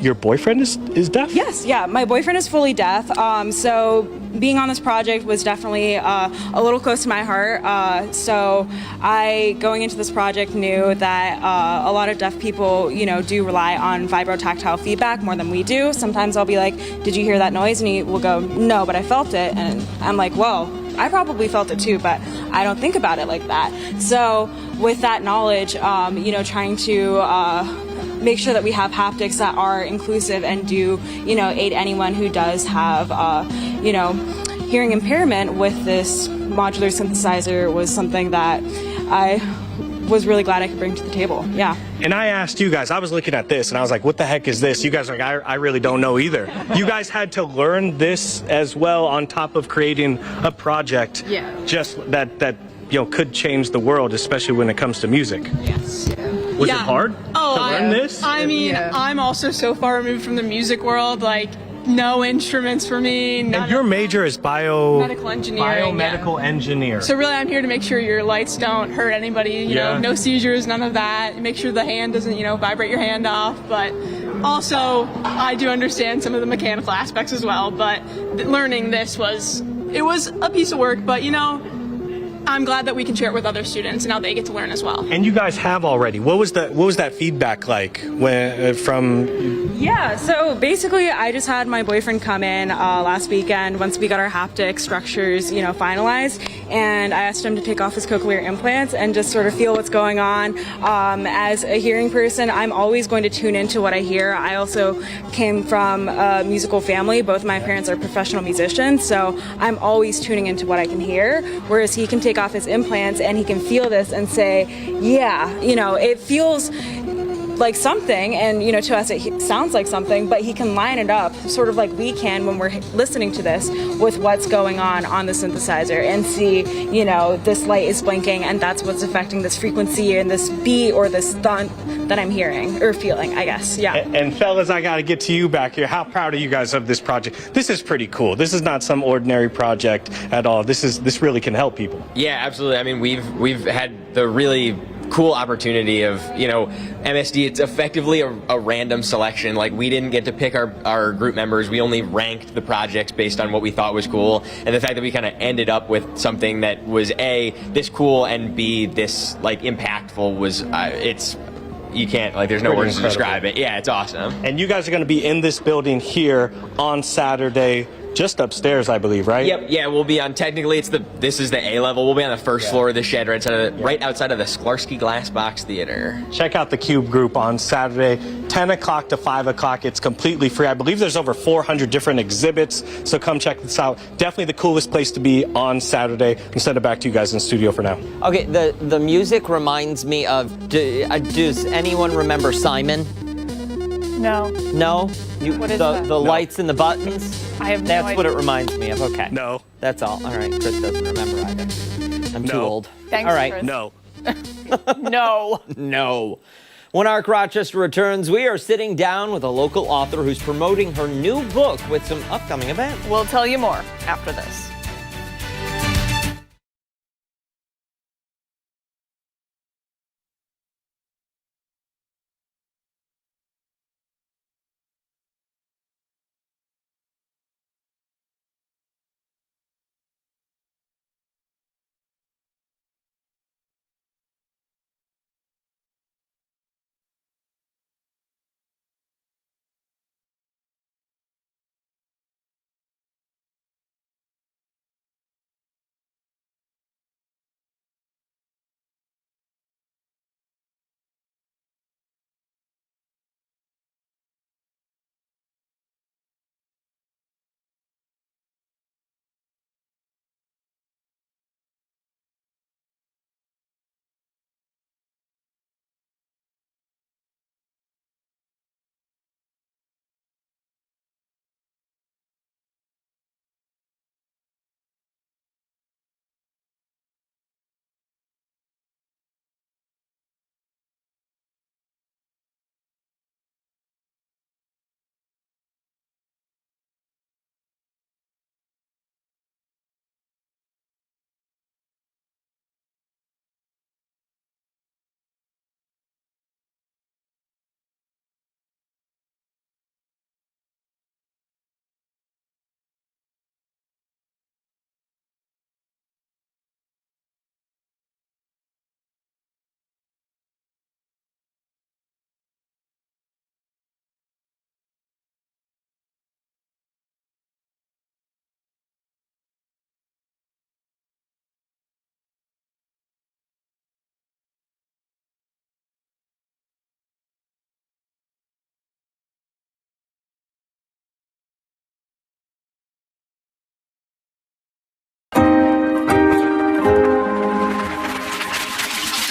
your boyfriend is deaf? Yes, yeah. My boyfriend is fully deaf. So being on this project was definitely a little close to my heart. So I, going into this project, knew that a lot of deaf people, do rely on vibrotactile feedback more than we do. Sometimes I'll be like, did you hear that noise? And he will go, no, but I felt it. And I'm like, well, I probably felt it too, but I don't think about it like that. So with that knowledge, trying to make sure that we have haptics that are inclusive and do, aid anyone who does have, hearing impairment with this modular synthesizer was something that I was really glad I could bring to the table. Yeah. And I asked you guys, I was looking at this and I was like, what the heck is this? You guys are like, I really don't know either. You guys had to learn this as well on top of creating a project. Yeah. Just that could change the world, especially when it comes to music. Yes. Was it hard to learn this? I mean, I'm also so far removed from the music world, like no instruments for me. And your major is biomedical engineering. Biomedical engineer. So really, I'm here to make sure your lights don't hurt anybody. You know, no seizures, none of that. Make sure the hand doesn't, vibrate your hand off. But also, I do understand some of the mechanical aspects as well. But learning this was a piece of work. But I'm glad that we can share it with other students, and now they get to learn as well. And you guys have already. What was that feedback like from? Yeah, so basically I just had my boyfriend come in last weekend once we got our haptic structures, finalized, and I asked him to take off his cochlear implants and just sort of feel what's going on. As a hearing person, I'm always going to tune into what I hear. I also came from a musical family. Both my parents are professional musicians, so I'm always tuning into what I can hear, whereas he can take off his implants and he can feel this and say, it feels like something, and to us it sounds like something, but he can line it up sort of like we can when we're listening to this with what's going on the synthesizer and see, this light is blinking and that's what's affecting this frequency and this beat or this thump that I'm hearing or feeling, I guess. Yeah. And fellas, I got to get to you back here. How proud are you guys of this project? This is pretty cool. This is not some ordinary project at all. This really can help people. Yeah, absolutely. I mean, we've had the really cool opportunity of, MSD, it's effectively a random selection. Like, we didn't get to pick our group members. We only ranked the projects based on what we thought was cool. And the fact that we kind of ended up with something that was A, this cool, and B, this, impactful was, you can't, there's no words to describe it. Yeah, it's awesome. And you guys are going to be in this building here on Saturday, just upstairs, I believe, right? Yep. Yeah, we'll be on. Technically, this is the A level. We'll be on the first floor of the shed, right outside of the Sklarski Glass Box Theater. Check out the Cube Group on Saturday, 10 o'clock to 5 o'clock. It's completely free. I believe there's over 400 different exhibits, so come check this out. Definitely the coolest place to be on Saturday. I'm sending it back to you guys in the studio for now. Okay, the music reminds me of. Does anyone remember Simon? No. No? What is that? The lights and the buttons? I have no That's idea. what it reminds me of. Okay. No. That's all. All right. Chris doesn't remember either. I'm too old. Thanks, all right. Chris. No. No. No. When Arc Rochester returns, we are sitting down with a local author who's promoting her new book with some upcoming events. We'll tell you more after this.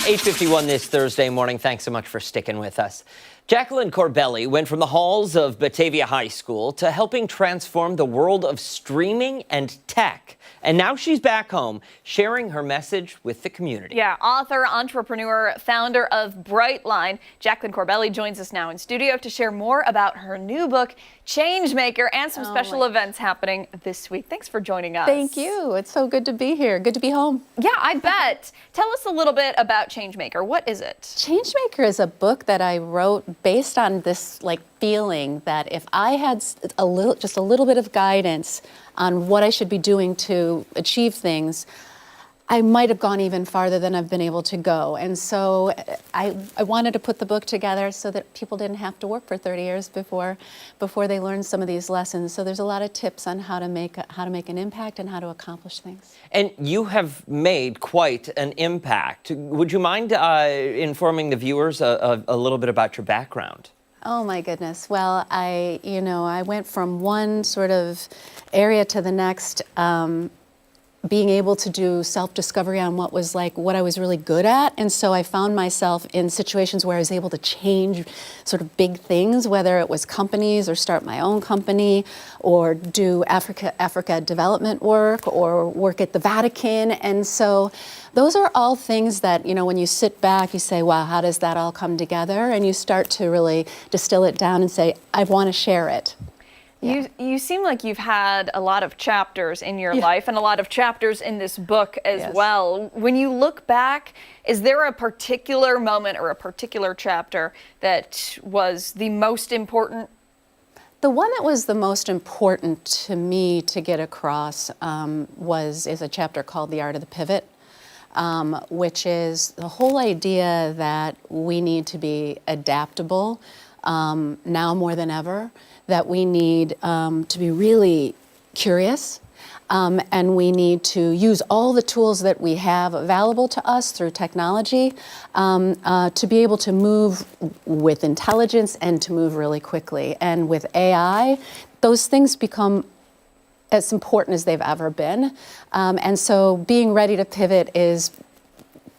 $8:51 this Thursday morning. Thanks so much for sticking with us. Jacqueline Corbelli went from the halls of Batavia High School to helping transform the world of streaming and tech. And now she's back home, sharing her message with the community. Yeah, author, entrepreneur, founder of Brightline, Jacqueline Corbelli joins us now in studio to share more about her new book, Changemaker, and some special events happening this week. Thanks for joining us. Thank you. It's so good to be here. Good to be home. Yeah, I bet. Tell us a little bit about Changemaker. What is it? Changemaker is a book that I wrote based on this feeling that if I had just a little bit of guidance on what I should be doing to achieve things, I might have gone even farther than I've been able to go. And so I wanted to put the book together so that people didn't have to work for 30 years before they learned some of these lessons. So there's a lot of tips on how to make an impact and how to accomplish things. And you have made quite an impact. Would you mind informing the viewers a little bit about your background? Oh my goodness. Well, I went from one sort of area to the next. being able to do self-discovery on what I was really good at. And so I found myself in situations where I was able to change sort of big things, whether it was companies or start my own company or do Africa development work or work at the Vatican. And so those are all things that, when you sit back, you say, wow, how does that all come together? And you start to really distill it down and say, I want to share it. Yeah. You seem like you've had a lot of chapters in your life and a lot of chapters in this book as well. When you look back, is there a particular moment or a particular chapter that was the most important? The one that was the most important to me to get across is a chapter called The Art of the Pivot, which is the whole idea that we need to be adaptable now more than ever, that we need to be really curious, and we need to use all the tools that we have available to us through technology to be able to move with intelligence and to move really quickly. And with AI, those things become as important as they've ever been. And so being ready to pivot is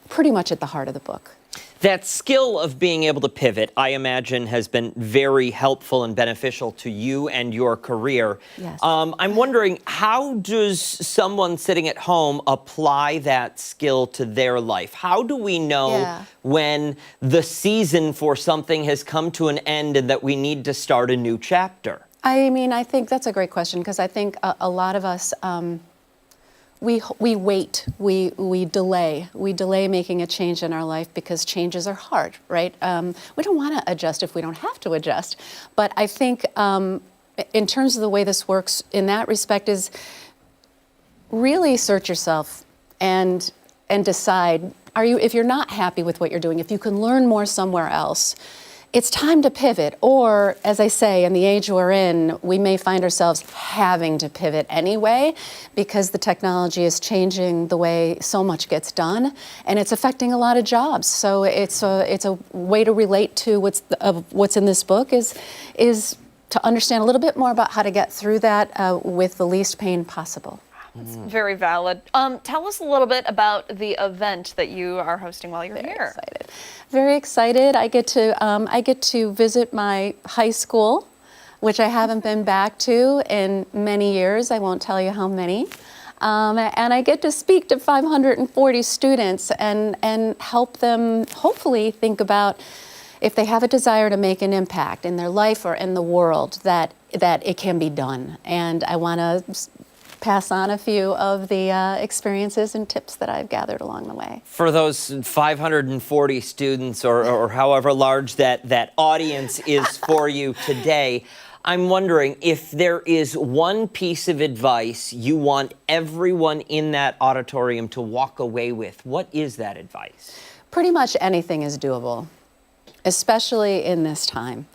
pretty much at the heart of the book. That skill of being able to pivot, I imagine, has been very helpful and beneficial to you and your career. Yes. I'm wondering, how does someone sitting at home apply that skill to their life? How do we know when the season for something has come to an end and that we need to start a new chapter? I think that's a great question, because I think a lot of us, we wait, we delay making a change in our life because changes are hard, right? We don't want to adjust if we don't have to adjust. But I think in terms of the way this works in that respect is really search yourself and decide, if you're not happy with what you're doing, if you can learn more somewhere else, it's time to pivot. Or, as I say, in the age we're in, we may find ourselves having to pivot anyway because the technology is changing the way so much gets done, and it's affecting a lot of jobs. So it's a way to relate to what's in this book is to understand a little bit more about how to get through that with the least pain possible. That's very valid. Tell us a little bit about the event that you are hosting while you're here. Very excited. I get to visit my high school, which I haven't been back to in many years. I won't tell you how many. And I get to speak to 540 students and help them hopefully think about, if they have a desire to make an impact in their life or in the world, that it can be done. And I want to pass on a few of the experiences and tips that I've gathered along the way. For those 540 students or however large that audience is for you today, I'm wondering if there is one piece of advice you want everyone in that auditorium to walk away with. What is that advice? Pretty much anything is doable, especially in this time.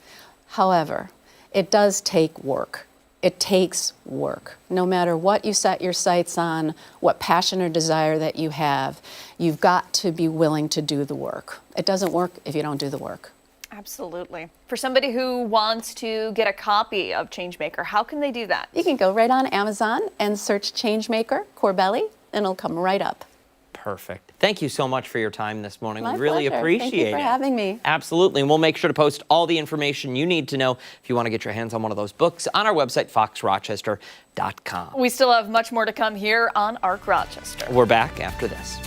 However, it does take work. It takes work. No matter what you set your sights on, what passion or desire that you have, you've got to be willing to do the work. It doesn't work if you don't do the work. Absolutely. For somebody who wants to get a copy of Changemaker, how can they do that? You can go right on Amazon and search Changemaker, Corbelli, and it'll come right up. Perfect. Thank you so much for your time this morning. My We really pleasure. appreciate Thank you for it. having me. Absolutely. And we'll make sure to post all the information you need to know if you want to get your hands on one of those books on our website, foxrochester.com. We still have much more to come here on ARC Rochester. We're back after this.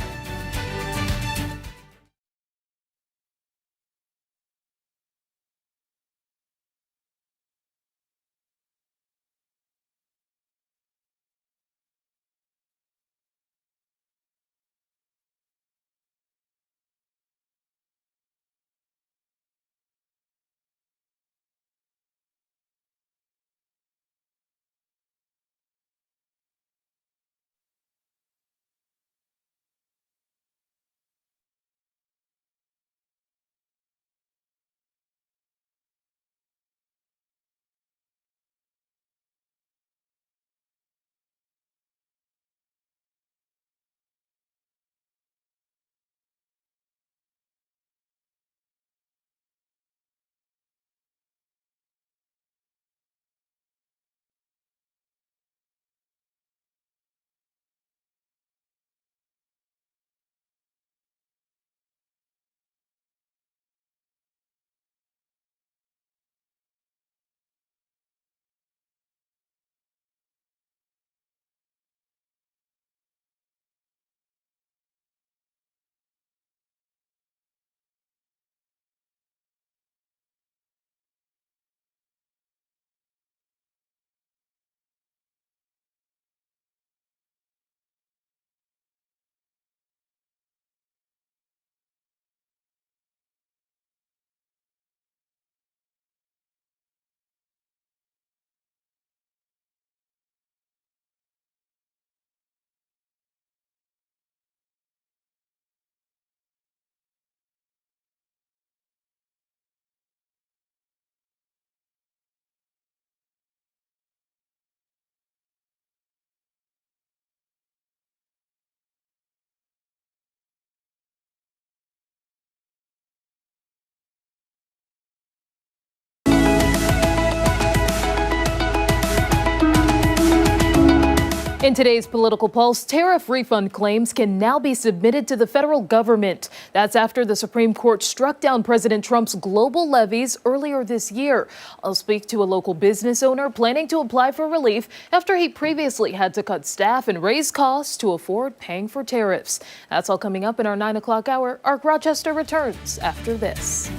In today's political pulse, tariff refund claims can now be submitted to the federal government. That's after the Supreme Court struck down President Trump's global levies earlier this year. I'll speak to a local business owner planning to apply for relief after he previously had to cut staff and raise costs to afford paying for tariffs. That's all coming up in our 9 o'clock hour. Our Rochester returns after this.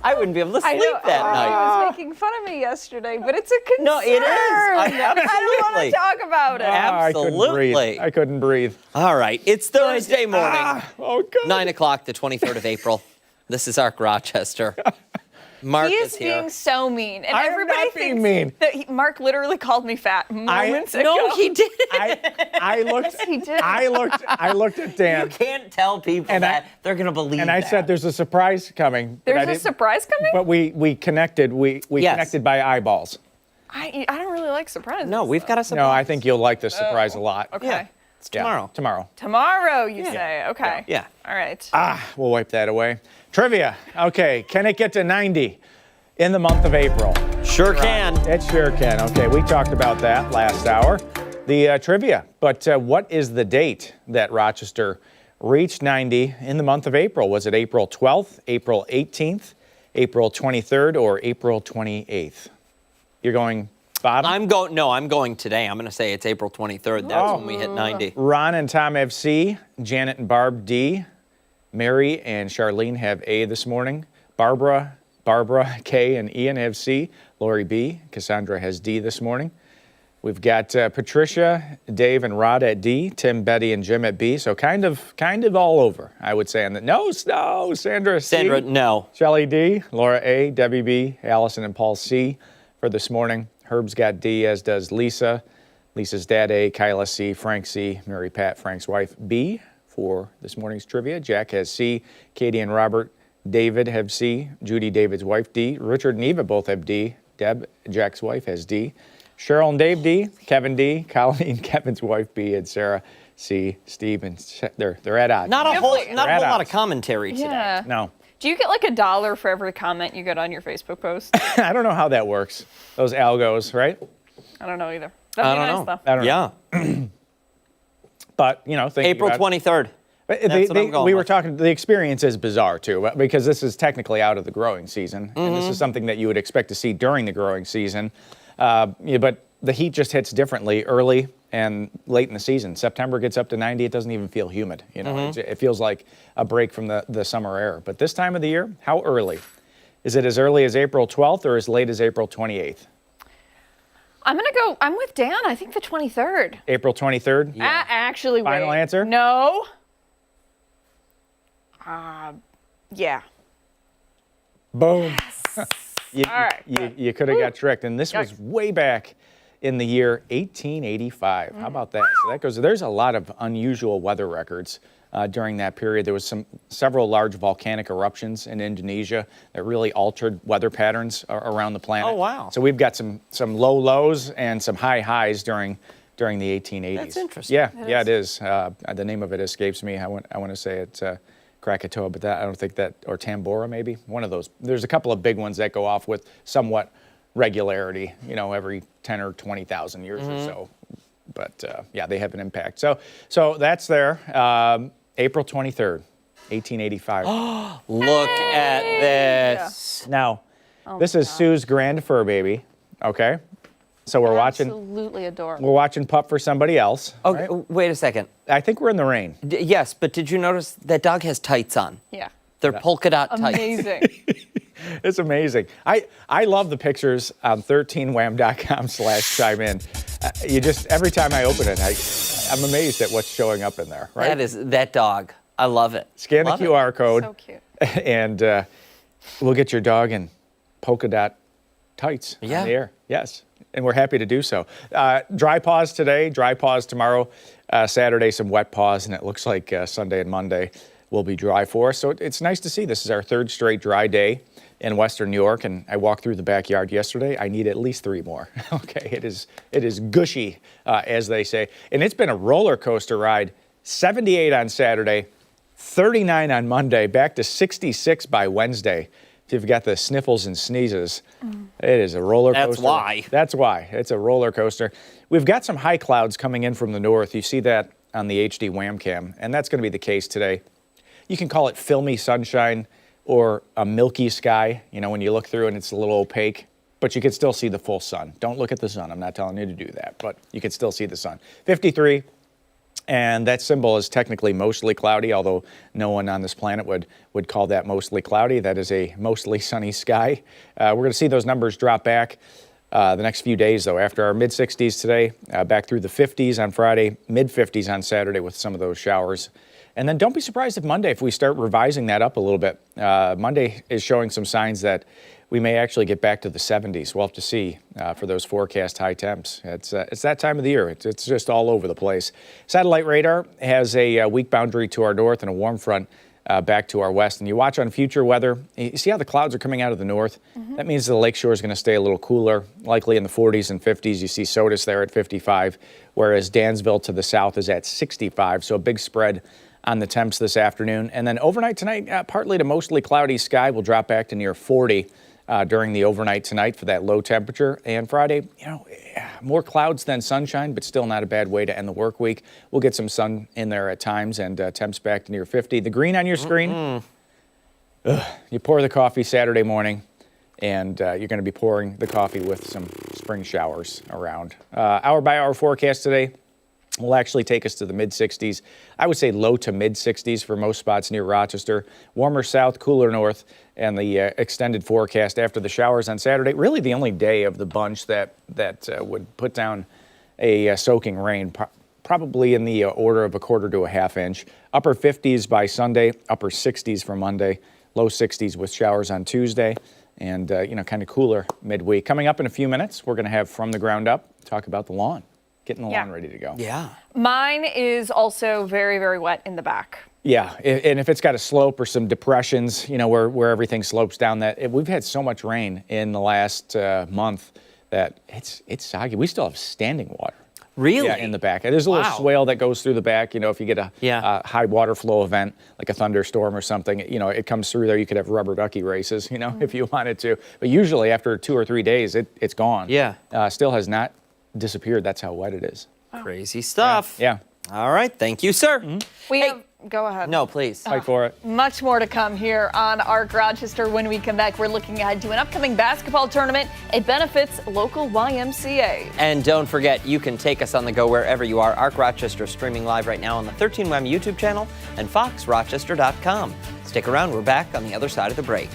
I wouldn't be able to sleep that night. He was making fun of me yesterday, but it's a concern. No, it is. I don't want to talk about it. Absolutely. I couldn't breathe. All right. It's Thursday morning. Oh, God. 9 o'clock, the 23rd of April. This is Ark Rochester. Mark He is here. being so mean, and I am everybody not being thinks mean. that Mark literally called me fat moments ago. No, he didn't. I looked. Yes, he did. I looked at Dan. You can't tell people And that. They're going to believe And I that. said, "There's a surprise coming." but I There's a didn't- surprise coming? But we connected. We Yes. connected by eyeballs. I don't really like surprises. No, we've got a surprise. No, I think you'll like this surprise a lot. Okay. Yeah. It's Yeah, tomorrow. Tomorrow. Tomorrow, you say. Okay. Yeah. All right. We'll wipe that away. Trivia. Okay. Can it get to 90 in the month of April? Sure can. It sure can. Okay. We talked about that last hour. The trivia. But what is the date that Rochester reached 90 in the month of April? Was it April 12th, April 18th, April 23rd, or April 28th? You're going bottom? I'm going today. I'm going to say it's April 23rd. That's when we hit 90. Ron and Tom have C. Janet and Barb D. Mary and Charlene have A this morning. Barbara, K, and Ian have C. Lori B. Cassandra has D this morning. We've got Patricia, Dave, and Rod at D. Tim, Betty, and Jim at B. So kind of all over, I would say. On the no, Sandra C. Sandra, no. Shelley D. Laura A. Debbie B. Allison and Paul C. for this morning. Herb's got D, as does Lisa. Lisa's dad A. Kyla C. Frank C. Mary Pat, Frank's wife B. for this morning's trivia. Jack has C. Katie and Robert David have C. Judy, David's wife, D. Richard and Eva both have D. Deb, Jack's wife, has D. Cheryl and Dave, D. Kevin, D. Colleen, Kevin's wife, B. And Sarah, C. Steve, and they're at odds. Not a whole lot of commentary today. Yeah. No. Do you get like $1 for every comment you get on your Facebook post? I don't know how that works. Those algos, right? I don't know either. That'd be nice, though. I don't know. Yeah. But, you know, April 23rd. That's what I'm going we were with. talking, the experience is bizarre too, because this is technically out of the growing season. And this is something that you would expect to see during the growing season. But the heat just hits differently early and late in the season. September gets up to 90, it doesn't even feel humid. You know, it feels like a break from the summer air. But this time of the year, how early? Is it as early as April 12th or as late as April 28th? I'm with Dan. I think the 23rd. April 23rd? Actually, Final wait. answer? No. Yeah. Boom. You, All right. you could have got tricked. And this was way back in the year 1885. How about that? So that goes, there's a lot of unusual weather records during that period. There was several large volcanic eruptions in Indonesia that really altered weather patterns around the planet. Oh, wow. So we've got some low lows and some high highs during the 1880s. That's interesting. Yeah, it is. The name of it escapes me. I want to say it's Krakatoa, but I don't think that, or Tambora maybe, one of those. There's a couple of big ones that go off with somewhat regularity, you know, every 10 or 20,000 years or so. But yeah, they have an impact. So that's there. April 23rd, 1885. Look at this. Now, this is Sue's grand fur baby, okay? So we're watching. Absolutely adorable. We're watching pup for somebody else. Okay, right? wait a second. I think we're in the rain. Yes, but did you notice that dog has tights on? Yeah. They're polka dot tights. Amazing. It's amazing. I love the pictures on 13wham.com/chime-in. You just, every time I open it, I'm amazed at what's showing up in there, right? That dog. I love it. Scan the QR code. So cute. And we'll get your dog in polka dot tights on the air. Yes. And we're happy to do so. Dry pause today, dry pause tomorrow, Saturday, some wet pause, and it looks like Sunday and Monday will be dry for us. So it's nice to see. This is our third straight dry day in Western New York, and I walked through the backyard yesterday. I need at least 3 more. Okay, it is gushy, as they say. And it's been a roller coaster ride. 78 on Saturday, 39 on Monday, back to 66 by Wednesday. If you've got the sniffles and sneezes, it is a roller coaster. That's why. That's why. It's a roller coaster. We've got some high clouds coming in from the north. You see that on the HD Wham Cam, and that's going to be the case today. You can call it filmy sunshine or a milky sky, you know, when you look through and it's a little opaque, but you can still see the full sun. Don't look at the sun. I'm not telling you to do that, but you can still see the sun. 53. And that symbol is technically mostly cloudy, although no one on this planet would call that mostly cloudy. That is a mostly sunny sky. We're going to see those numbers drop back the next few days, though. After our mid-60s today, back through the 50s on Friday, mid-50s on Saturday with some of those showers. And then don't be surprised if we start revising that up a little bit. Monday is showing some signs that we may actually get back to the 70s. We'll have to see for those forecast high temps. It's that time of the year. It's just all over the place. Satellite radar has a weak boundary to our north and a warm front back to our west. And you watch on future weather, you see how the clouds are coming out of the north? That means the lakeshore is going to stay a little cooler, likely in the 40s and 50s. You see Sodus there at 55, whereas Dansville to the south is at 65. So a big spread on the temps this afternoon. And then overnight tonight, partly to mostly cloudy sky. Will drop back to near 40 during the overnight tonight for that low temperature. And Friday, you know, more clouds than sunshine, but still not a bad way to end the work week. We'll get some sun in there at times and temps back to near 50. The green on your screen, you pour the coffee Saturday morning, and you're going to be pouring the coffee with some spring showers around. Hour by hour forecast today will actually take us to the mid-60s. I would say low to mid-60s for most spots near Rochester. Warmer south, cooler north, and the extended forecast after the showers on Saturday. Really the only day of the bunch that would put down a soaking rain, probably in the order of a quarter to a half inch. Upper 50s by Sunday, upper 60s for Monday, low 60s with showers on Tuesday, and kind of cooler midweek. Coming up in a few minutes, we're going to have From the Ground Up, talk about the lawn. getting the lawn ready to go. Yeah. Mine is also very, very wet in the back. Yeah, and if it's got a slope or some depressions, you know, where everything slopes down, we've had so much rain in the last month that it's soggy. We still have standing water. Really? Yeah, in the back. There's a little swale that goes through the back. You know, if you get a high water flow event, like a thunderstorm or something, you know, it comes through there. You could have rubber ducky races, you know, if you wanted to. But usually after 2 or 3 days, it's gone. Yeah. Still has not disappeared. That's how wet it is. Crazy stuff. Yeah. All right. Thank you, sir. We have, go ahead. No, please. Fight for it. Much more to come here on ARC Rochester. When we come back, we're looking ahead to an upcoming basketball tournament. It benefits local YMCA. And don't forget, you can take us on the go wherever you are. ARC Rochester streaming live right now on the 13WAM YouTube channel and foxrochester.com. Stick around. We're back on the other side of the break.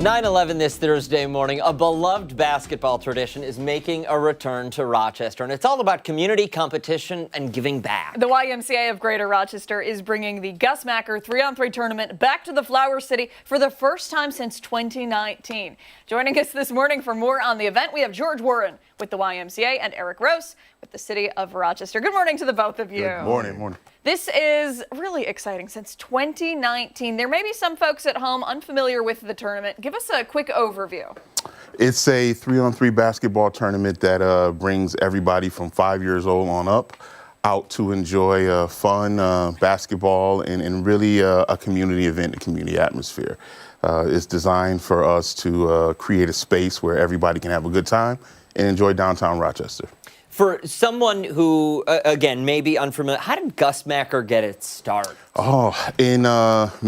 (9/11) this Thursday morning, a beloved basketball tradition is making a return to Rochester, and it's all about community competition and giving back. The YMCA of Greater Rochester is bringing the Gus Macker 3-on-3 tournament back to the Flower City for the first time since 2019. Joining us this morning for more on the event, we have George Warren with the YMCA and Eric Rose with the City of Rochester. Good morning to the both of you. Good morning. Morning. This is really exciting. Since 2019, there may be some folks at home unfamiliar with the tournament. Give us a quick overview. It's a 3-on-3 basketball tournament that brings everybody from 5 years old on up out to enjoy fun basketball and really a community event, a community atmosphere. It's designed for us to create a space where everybody can have a good time and enjoy downtown Rochester. For someone who, again, may be unfamiliar, how did Gus Macker get its start? Oh, in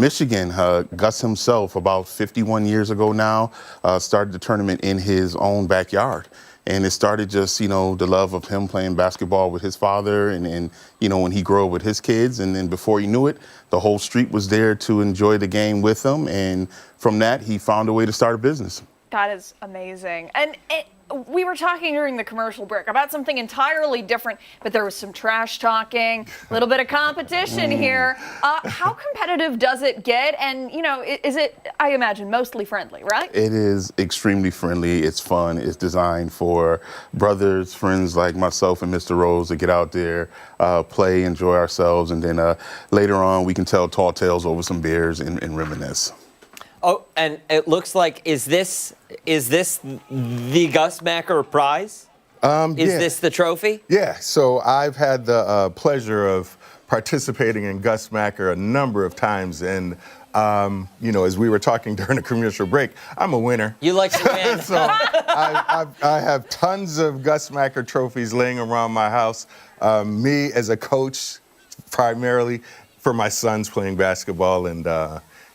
Michigan, Gus himself, about 51 years ago now, started the tournament in his own backyard. And it started just, the love of him playing basketball with his father and when he grew up with his kids. And then before he knew it, the whole street was there to enjoy the game with him. And from that, he found a way to start a business. That is amazing. And we were talking during the commercial break about something entirely different, but there was some trash talking, a little bit of competition here. How competitive does it get? And, you know, is it, I imagine, mostly friendly, right? It is extremely friendly. It's fun. It's designed for brothers, friends like myself and Mr. Rose to get out there, play, enjoy ourselves, and then later on we can tell tall tales over some beers and reminisce. Oh, and it looks like, is this the Gus Macker prize? Is this the trophy? Yeah, so I've had the pleasure of participating in Gus Macker a number of times, and you know, as we were talking during the commercial break, I'm a winner. You like to win. So I have tons of Gus Macker trophies laying around my house. Me as a coach, primarily for my sons playing basketball, and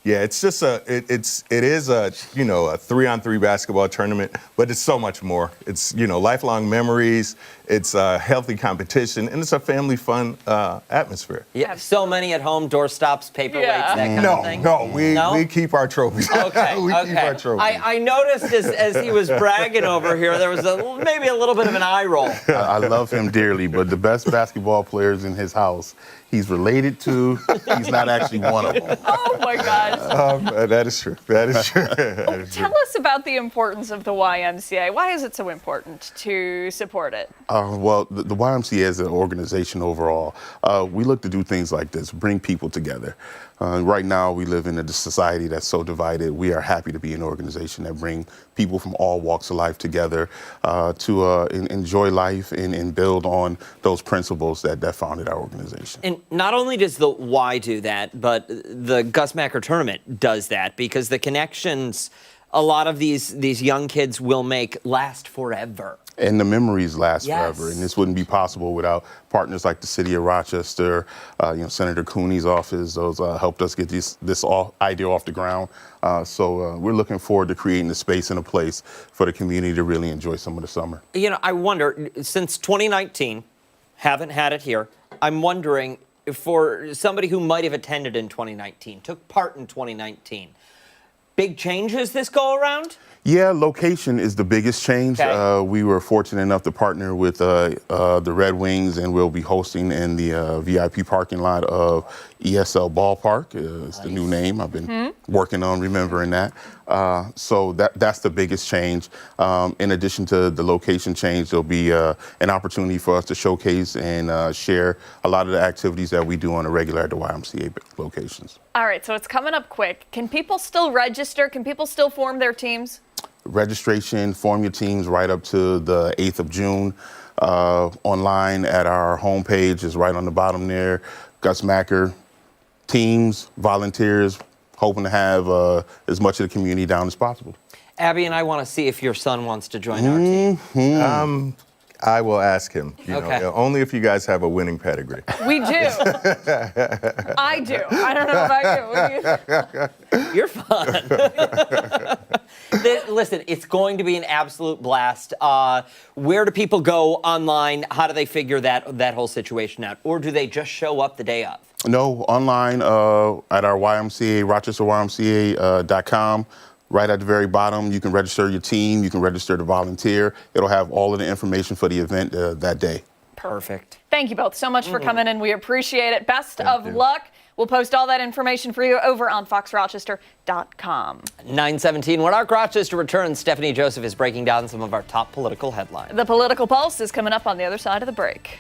yeah, it's just it is a, you know, a 3-on-3 basketball tournament, but it's so much more. It's, you know, lifelong memories, it's a healthy competition, and it's a family fun atmosphere. Yeah, so many at home, doorstops, paperweights, that kind of thing. No, we keep our trophies. Okay, we keep our trophies. I noticed as he was bragging over here, there was maybe a little bit of an eye roll. I love him dearly, but the best basketball players in his house, he's related to. He's not actually one of them. Oh my gosh. That is true. That is true. Tell us about the importance of the YMCA. Why is it so important to support it? Well, the YMCA as an organization overall, we look to do things like this, bring people together. Right now, we live in a society that's so divided. We are happy to be an organization that brings people from all walks of life together to enjoy life and build on those principles that founded our organization. And not only does the Y do that, but the Gus Macker tournament does that, because the connections a lot of these young kids will make last forever. And the memories last Yes. forever. And this wouldn't be possible without partners like the city of Rochester, Senator Cooney's office. Those helped us get this idea off the ground. So we're looking forward to creating a space and a place for the community to really enjoy some of the summer. You know, I wonder, since 2019, haven't had it here, I'm wondering, for somebody who might have attended in 2019, took part in 2019, big changes this go around? Yeah, location is the biggest change. Okay. We were fortunate enough to partner with the Red Wings, and we'll be hosting in the VIP parking lot of ESL Ballpark. It's the new name. I've been working on remembering that. So that's the biggest change. In addition to the location change, there'll be an opportunity for us to showcase and share a lot of the activities that we do on a regular at the YMCA locations. All right, so it's coming up quick. Can people still register? Can people still form their teams? Registration, form your teams right up to the 8th of June. Online at our homepage is right on the bottom there. Gus Macker, teams, volunteers, hoping to have as much of the community down as possible. Abby and I want to see if your son wants to join our team. I will ask him. You Okay. know, only if you guys have a winning pedigree. We do. I do. I don't know about you. What do you think? You're fun. Listen, it's going to be an absolute blast. Where do people go online? How do they figure that whole situation out? Or do they just show up the day of? No, online at our YMCA, RochesterYMCA.com. Right at the very bottom, you can register your team, you can register to volunteer. It'll have all of the information for the event that day. Perfect. Thank you both so much for coming in. We appreciate it. Best of luck. We'll post all that information for you over on foxrochester.com. 9:17. When our Rochester returns, Stephanie Joseph is breaking down some of our top political headlines. The Political Pulse is coming up on the other side of the break.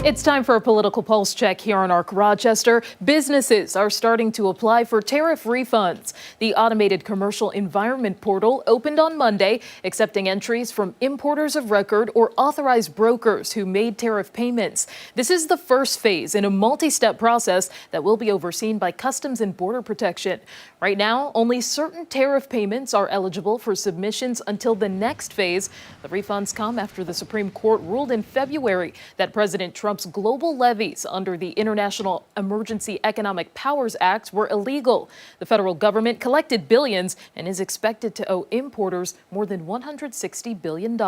It's time for a political pulse check here on ARC Rochester. Businesses are starting to apply for tariff refunds. The automated commercial environment portal opened on Monday, accepting entries from importers of record or authorized brokers who made tariff payments. This is the first phase in a multi-step process that will be overseen by Customs and Border Protection. Right now, only certain tariff payments are eligible for submissions until the next phase. The refunds come after the Supreme Court ruled in February that President Trump's global levies under the International Emergency Economic Powers Act were illegal. The federal government collected billions and is expected to owe importers more than $160 billion.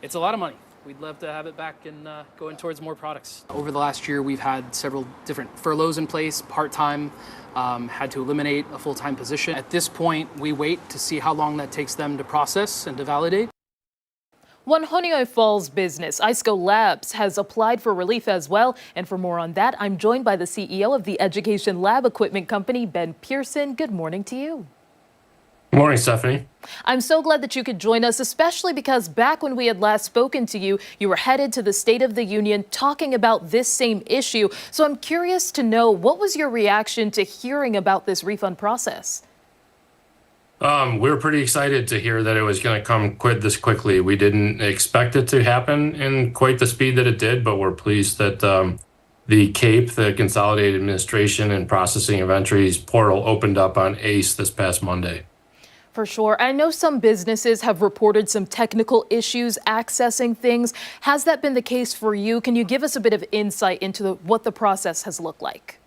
It's a lot of money. We'd love to have it back and going towards more products. Over the last year, we've had several different furloughs in place, part-time, had to eliminate a full-time position. At this point, we wait to see how long that takes them to process and to validate. One Honeoye Falls business, ISCO Labs, has applied for relief as well. And for more on that, I'm joined by the CEO of the Education Lab Equipment Company, Ben Pearson. Good morning to you. Good morning, Stephanie. I'm so glad that you could join us, especially because back when we had last spoken to you, you were headed to the State of the Union talking about this same issue. So I'm curious to know, what was your reaction to hearing about this refund process? We were pretty excited to hear that it was going to come this quickly. We didn't expect it to happen in quite the speed that it did, but we're pleased that the CAPE, the Consolidated Administration and Processing of Entries portal, opened up on ACE this past Monday. For sure. I know some businesses have reported some technical issues accessing things. Has that been the case for you? Can you give us a bit of insight into what the process has looked like?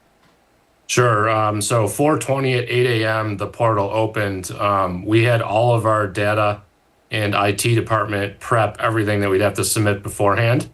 Sure. So 4:20 at 8 a.m., the portal opened. We had all of our data and IT department prep everything that we'd have to submit beforehand.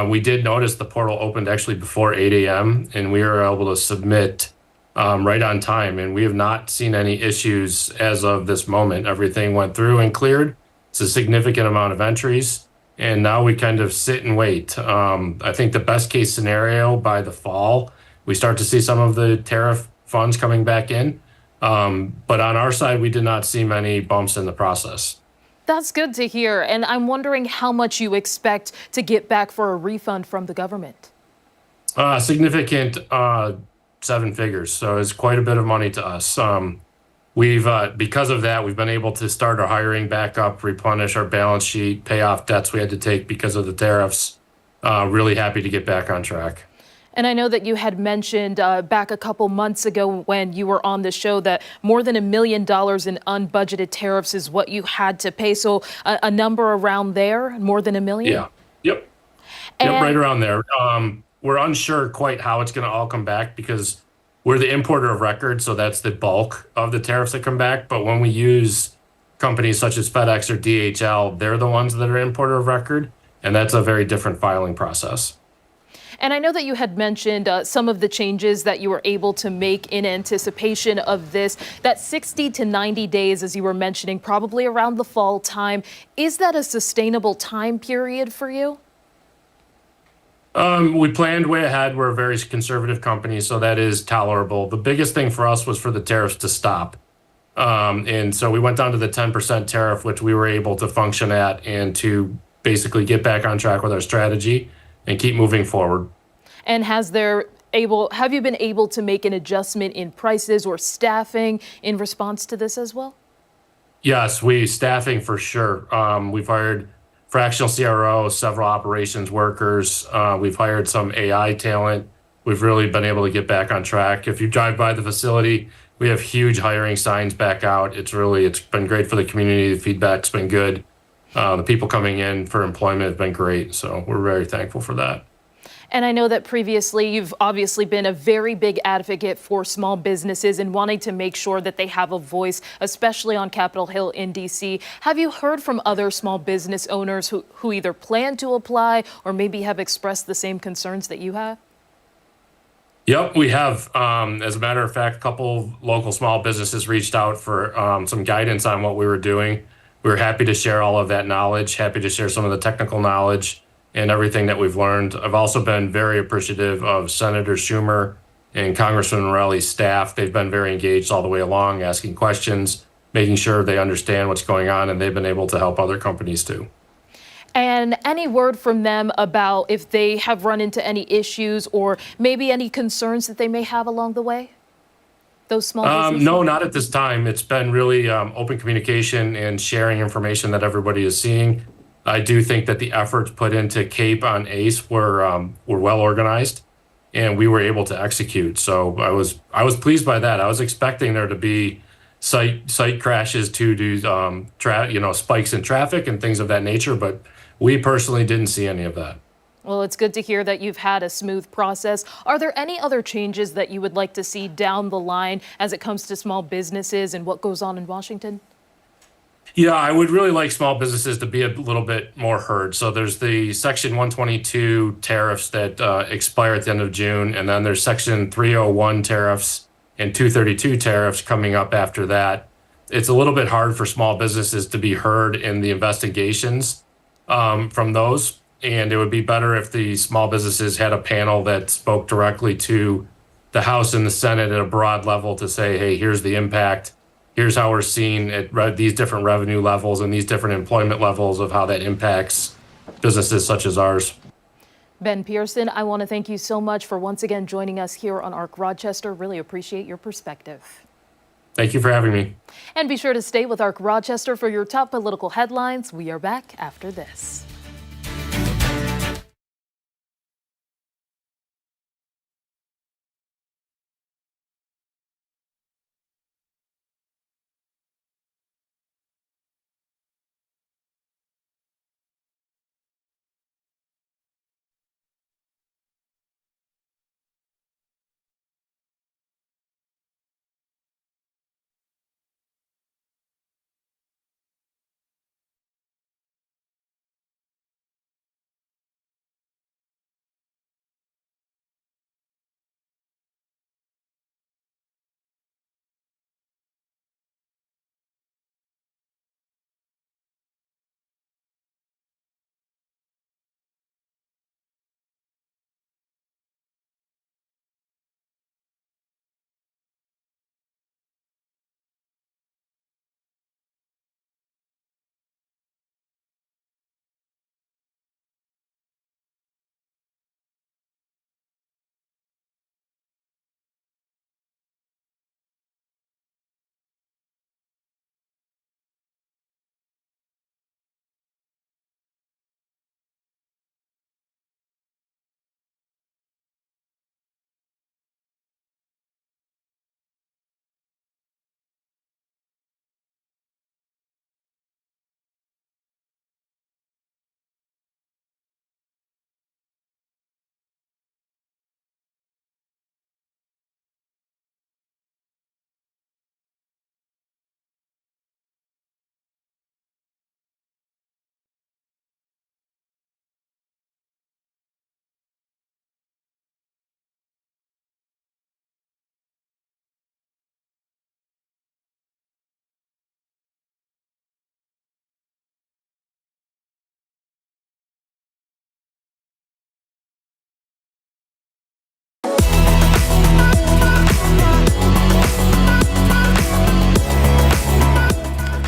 We did notice the portal opened actually before 8 a.m., and we were able to submit right on time. And we have not seen any issues as of this moment. Everything went through and cleared. It's a significant amount of entries. And now we kind of sit and wait. I think the best case scenario by the fall, we start to see some of the tariff funds coming back in. But on our side, we did not see many bumps in the process. That's good to hear. And I'm wondering how much you expect to get back for a refund from the government. Significant 7 figures. So it's quite a bit of money to us. Because of that, we've been able to start our hiring back up, replenish our balance sheet, pay off debts we had to take because of the tariffs. Really happy to get back on track. And I know that you had mentioned back a couple months ago when you were on the show that more than $1 million in unbudgeted tariffs is what you had to pay. So a number around there, more than $1 million? Yeah. Yep. Yep, right around there. We're unsure quite how it's going to all come back because we're the importer of record. So that's the bulk of the tariffs that come back. But when we use companies such as FedEx or DHL, they're the ones that are importer of record. And that's a very different filing process. And I know that you had mentioned some of the changes that you were able to make in anticipation of this, that 60 to 90 days, as you were mentioning, probably around the fall time. Is that a sustainable time period for you? We planned way ahead. We're a very conservative company, so that is tolerable. The biggest thing for us was for the tariffs to stop. And so we went down to the 10% tariff, which we were able to function at and to basically get back on track with our strategy and keep moving forward. And have you been able to make an adjustment in prices or staffing in response to this as well? Yes, staffing for sure. We've hired fractional CRO, several operations workers. We've hired some AI talent. We've really been able to get back on track. If you drive by the facility, we have huge hiring signs back out. It's been great for the community. The feedback's been good. The people coming in for employment have been great. So we're very thankful for that. And I know that previously you've obviously been a very big advocate for small businesses and wanting to make sure that they have a voice, especially on Capitol Hill in D.C. Have you heard from other small business owners who either plan to apply or maybe have expressed the same concerns that you have? Yep, we have. As a matter of fact, a couple local small businesses reached out for some guidance on what we were doing. We were happy to share all of that knowledge, happy to share some of the technical knowledge and everything that we've learned. I've also been very appreciative of Senator Schumer and Congressman Morelli's staff. They've been very engaged all the way along, asking questions, making sure they understand what's going on, and they've been able to help other companies too. And any word from them about if they have run into any issues or maybe any concerns that they may have along the way? Those small businesses? No, not at this time. It's been really open communication and sharing information that everybody is seeing. I do think that the efforts put into CAPE on ACE were well organized, and we were able to execute. So I was pleased by that. I was expecting there to be site crashes due to spikes in traffic and things of that nature, but we personally didn't see any of that. Well, it's good to hear that you've had a smooth process. Are there any other changes that you would like to see down the line as it comes to small businesses and what goes on in Washington? Yeah, I would really like small businesses to be a little bit more heard. So there's the Section 122 tariffs that expire at the end of June, and then there's Section 301 tariffs and 232 tariffs coming up after that. It's a little bit hard for small businesses to be heard in the investigations from those, and it would be better if the small businesses had a panel that spoke directly to the House and the Senate at a broad level to say, hey, here's the impact. Here's how we're seeing at these different revenue levels and these different employment levels of how that impacts businesses such as ours. Ben Pearson, I want to thank you so much for once again joining us here on ARC Rochester. Really appreciate your perspective. Thank you for having me. And be sure to stay with ARC Rochester for your top political headlines. We are back after this.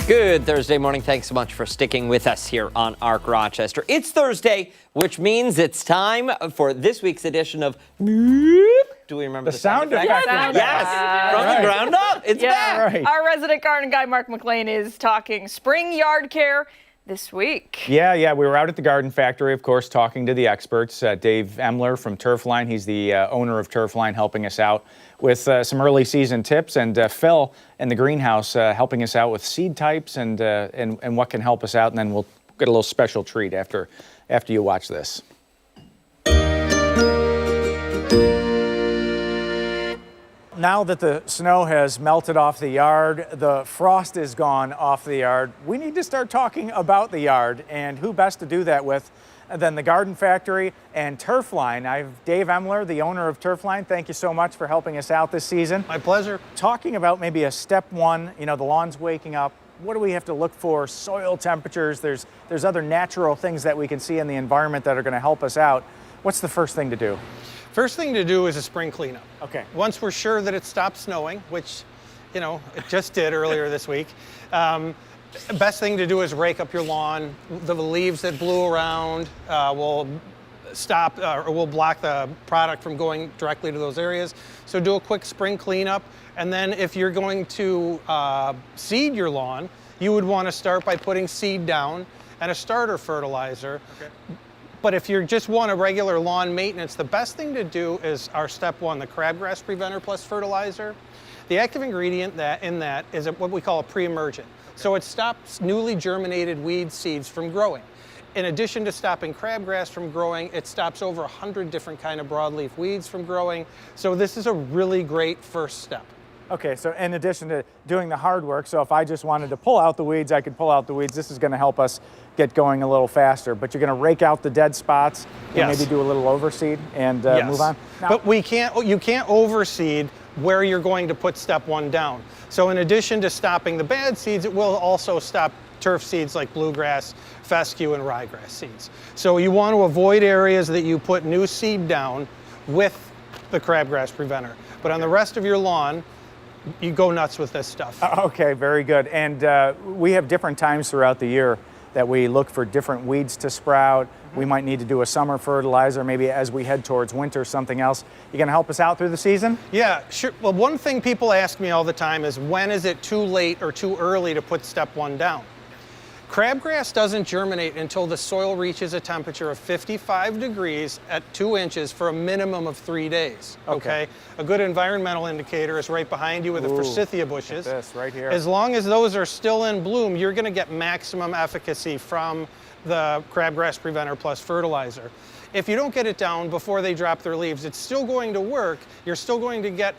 Good Thursday morning. Thanks so much for sticking with us here on ARC Rochester. It's Thursday, which means it's time for this week's edition of Do we remember the sound effect? Yes, from the ground up. It's back. Right. Our resident garden guy, Mark McLean, is talking spring yard care this week. Yeah. We were out at the garden factory, of course, talking to the experts. Dave Emler from Turfline, he's the owner of Turfline, helping us out with some early season tips, and Phil in the greenhouse helping us out with seed types and what can help us out. And then we'll get a little special treat after you watch this. Now that the snow has melted off the yard, the frost is gone off the yard, we need to start talking about the yard, and who best to do that with than the Garden Factory and Turfline. I have Dave Emler, the owner of Turfline. Thank you so much for helping us out this season. My pleasure. Talking about maybe a step one, the lawn's waking up. What do we have to look for? Soil temperatures, there's other natural things that we can see in the environment that are going to help us out. What's the first thing to do? First thing to do is a spring cleanup. Okay. Once we're sure that it stopped snowing, which, it just did earlier this week, best thing to do is rake up your lawn. The leaves that blew around will stop or will block the product from going directly to those areas. So do a quick spring cleanup. And then if you're going to seed your lawn, you would want to start by putting seed down and a starter fertilizer. Okay. But if you just want a regular lawn maintenance, the best thing to do is our step one, the crabgrass preventer plus fertilizer. The active ingredient in that is what we call a pre-emergent. So it stops newly germinated weed seeds from growing. In addition to stopping crabgrass from growing, it stops over 100 different kind of broadleaf weeds from growing. So this is a really great first step. Okay, so in addition to doing the hard work, so if I just wanted to pull out the weeds, I could pull out the weeds. This is going to help us get going a little faster. But you're going to rake out the dead spots and Yes. maybe do a little overseed and Yes. move on. Now, But you can't overseed where you're going to put step one down. So in addition to stopping the bad seeds, it will also stop turf seeds like bluegrass, fescue, and ryegrass seeds. So you want to avoid areas that you put new seed down with the crabgrass preventer. But on the rest of your lawn, you go nuts with this stuff. Okay, very good. And we have different times throughout the year that we look for different weeds to sprout. We might need to do a summer fertilizer, maybe as we head towards winter, something else. You gonna help us out through the season? Yeah, sure. Well, one thing people ask me all the time is when is it too late or too early to put step one down? Crabgrass doesn't germinate until the soil reaches a temperature of 55 degrees at 2 inches for a minimum of 3 days, okay? A good environmental indicator is right behind you with the forsythia bushes. This right here. As long as those are still in bloom, you're gonna get maximum efficacy from the crabgrass preventer plus fertilizer. If you don't get it down before they drop their leaves, it's still going to work. You're still going to get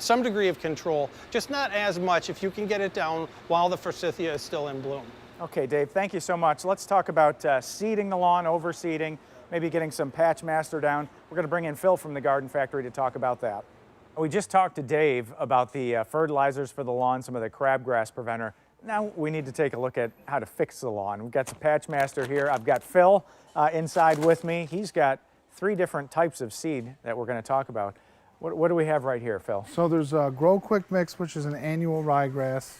some degree of control, just not as much if you can get it down while the forsythia is still in bloom. Okay, Dave, thank you so much. Let's talk about seeding the lawn, overseeding, maybe getting some patch master down. We're going to bring in Phil from the Garden Factory to talk about that. We just talked to Dave about the fertilizers for the lawn, some of the crabgrass preventer. Now we need to take a look at how to fix the lawn. We've got the patch master here. I've got Phil inside with me. He's got 3 different types of seed that we're going to talk about. What do we have right here, Phil? So there's a Grow Quick Mix, which is an annual ryegrass.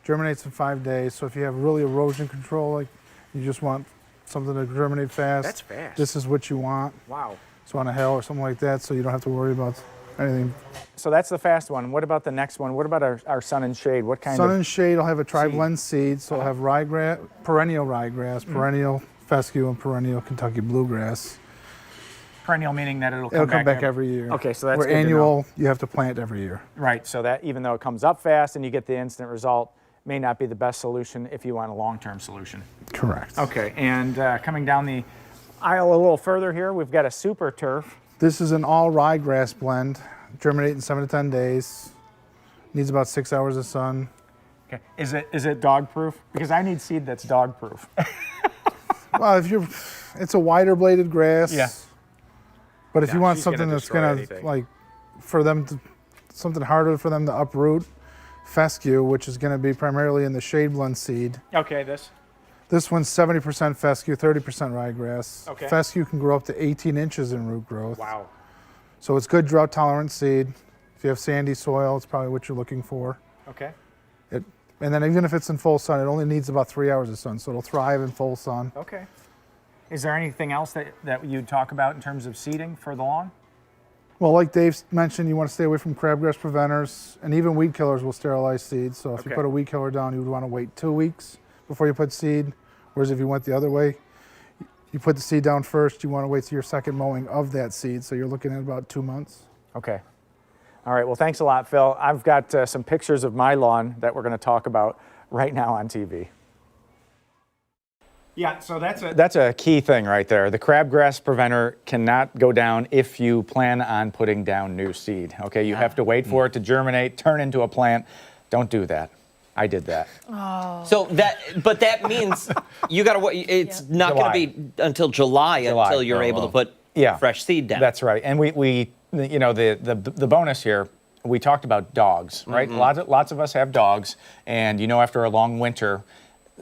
Germinates in 5 days. So if you have really erosion control, like you just want something to germinate fast. That's fast. This is what you want. Wow. So on a hill or something like that, so you don't have to worry about anything. So that's the fast one. What about the next one? What about our sun and shade? What kind Sun of and shade will have a tri-blend seed. So it'll have ryegrass, perennial perennial fescue, and perennial Kentucky bluegrass. Perennial meaning that it'll come back every year. Okay, so that's Where good to know. annual, you have to plant every year. Right, so that even though it comes up fast and you get the instant result, may not be the best solution if you want a long-term solution. Correct. Okay, and coming down the aisle a little further here, we've got a super turf. This is an all ryegrass blend. Germinate in 7 to 10 days. Needs about 6 hours of sun. Okay, is it dog proof? Because I need seed that's dog proof. Well, it's a wider bladed grass. Yeah. But if Yeah, you want she's gonna something that's destroy gonna anything. like something harder for them to uproot, fescue, which is going to be primarily in the shade blend seed. Okay, this. This one's 70% fescue, 30% ryegrass. Okay. Fescue can grow up to 18 inches in root growth. Wow. So it's good drought tolerant seed. If you have sandy soil, it's probably what you're looking for. Okay. And then even if it's in full sun, it only needs about 3 hours of sun, so it'll thrive in full sun. Okay. Is there anything else that you'd talk about in terms of seeding for the lawn? Well, like Dave mentioned, you want to stay away from crabgrass preventers, and even weed killers will sterilize seeds. So if you Okay. put a weed killer down, you would want to wait 2 weeks before you put seed. Whereas if you went the other way, you put the seed down first, you want to wait till your second mowing of that seed. So you're looking at about 2 months. Okay. All right, well, thanks a lot, Phil. I've got some pictures of my lawn that we're going to talk about right now on TV. Yeah, so that's a key thing right there. The crabgrass preventer cannot go down if you plan on putting down new seed. Okay, you have to wait for it to germinate, turn into a plant. Don't do that. I did that. Oh. So that means you got to wait. It's not going to be until July until you're able to put fresh seed down. That's right. And we you know, the bonus here, we talked about dogs, right? Mm-hmm. Lots of us have dogs, and you know, after a long winter,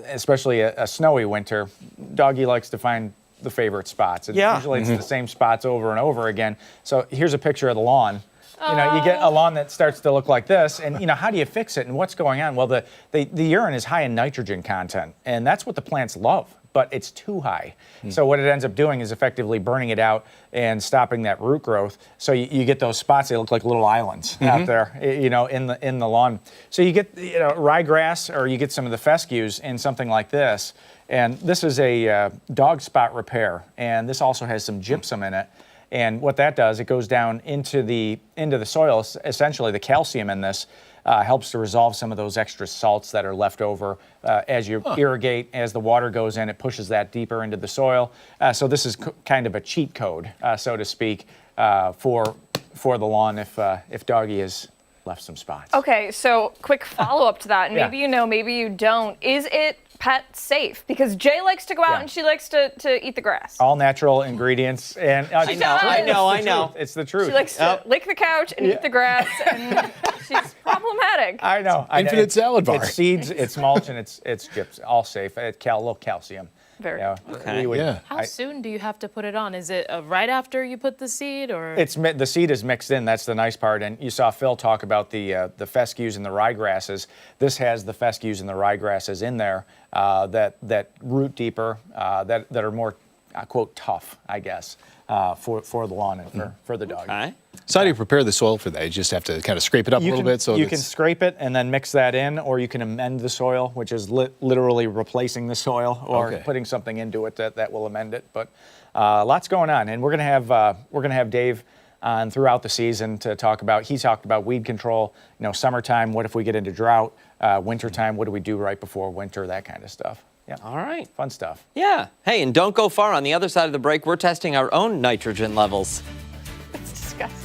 especially a snowy winter, doggy likes to find the favorite spots. Usually it's the same spots over and over again. So here's a picture of the lawn. You know, you get a lawn that starts to look like this, and you know, how do you fix it and what's going on? Well, the urine is high in nitrogen content, and that's what the plants love, but it's too high. So what it ends up doing is effectively burning it out and stopping that root growth. So you get those spots, they look like little islands out there, you know, in the lawn. So you get, you know, ryegrass, or you get some of the fescues in something like this. And this is a dog spot repair, and this also has some gypsum in it. And what that does, it goes down into the soil. Essentially, the calcium in this helps to resolve some of those extra salts that are left over as you irrigate. As the water goes in, it pushes that deeper into the soil. So this is kind of a cheat code, so to speak, for the lawn if Doggy has left some spots. Okay, so quick follow-up to that, and maybe you know, maybe you don't. Is it pet safe? Because Jay likes to go out and she likes to eat the grass. All natural ingredients, and I know. It's the truth. She likes to lick the couch and eat the grass, and she's problematic. I know. Infinite salad bar. It's seeds, it's mulch, and it's gyps. All safe. It's a little calcium. Very. Okay. How soon do you have to put it on? Is it right after you put the seed, or? The seed is mixed in. That's the nice part. And you saw Phil talk about the fescues and the ryegrasses. This has the fescues and the ryegrasses in there that root deeper, that are more, quote, tough, I guess, for the lawn and for the dog. Okay. So how do you prepare the soil for that? You just have to kind of scrape it up a little bit? You can scrape it and then mix that in, or you can amend the soil, which is literally replacing the soil or putting something into it that will amend it. But lots going on, and we're gonna have Dave on throughout the season to talk about. He talked about weed control. You know, summertime. What if we get into drought? Wintertime. What do we do right before winter? That kind of stuff. Yeah. All right. Fun stuff. Yeah. Hey, and don't go far. On the other side of the break, we're testing our own nitrogen levels. It's disgusting.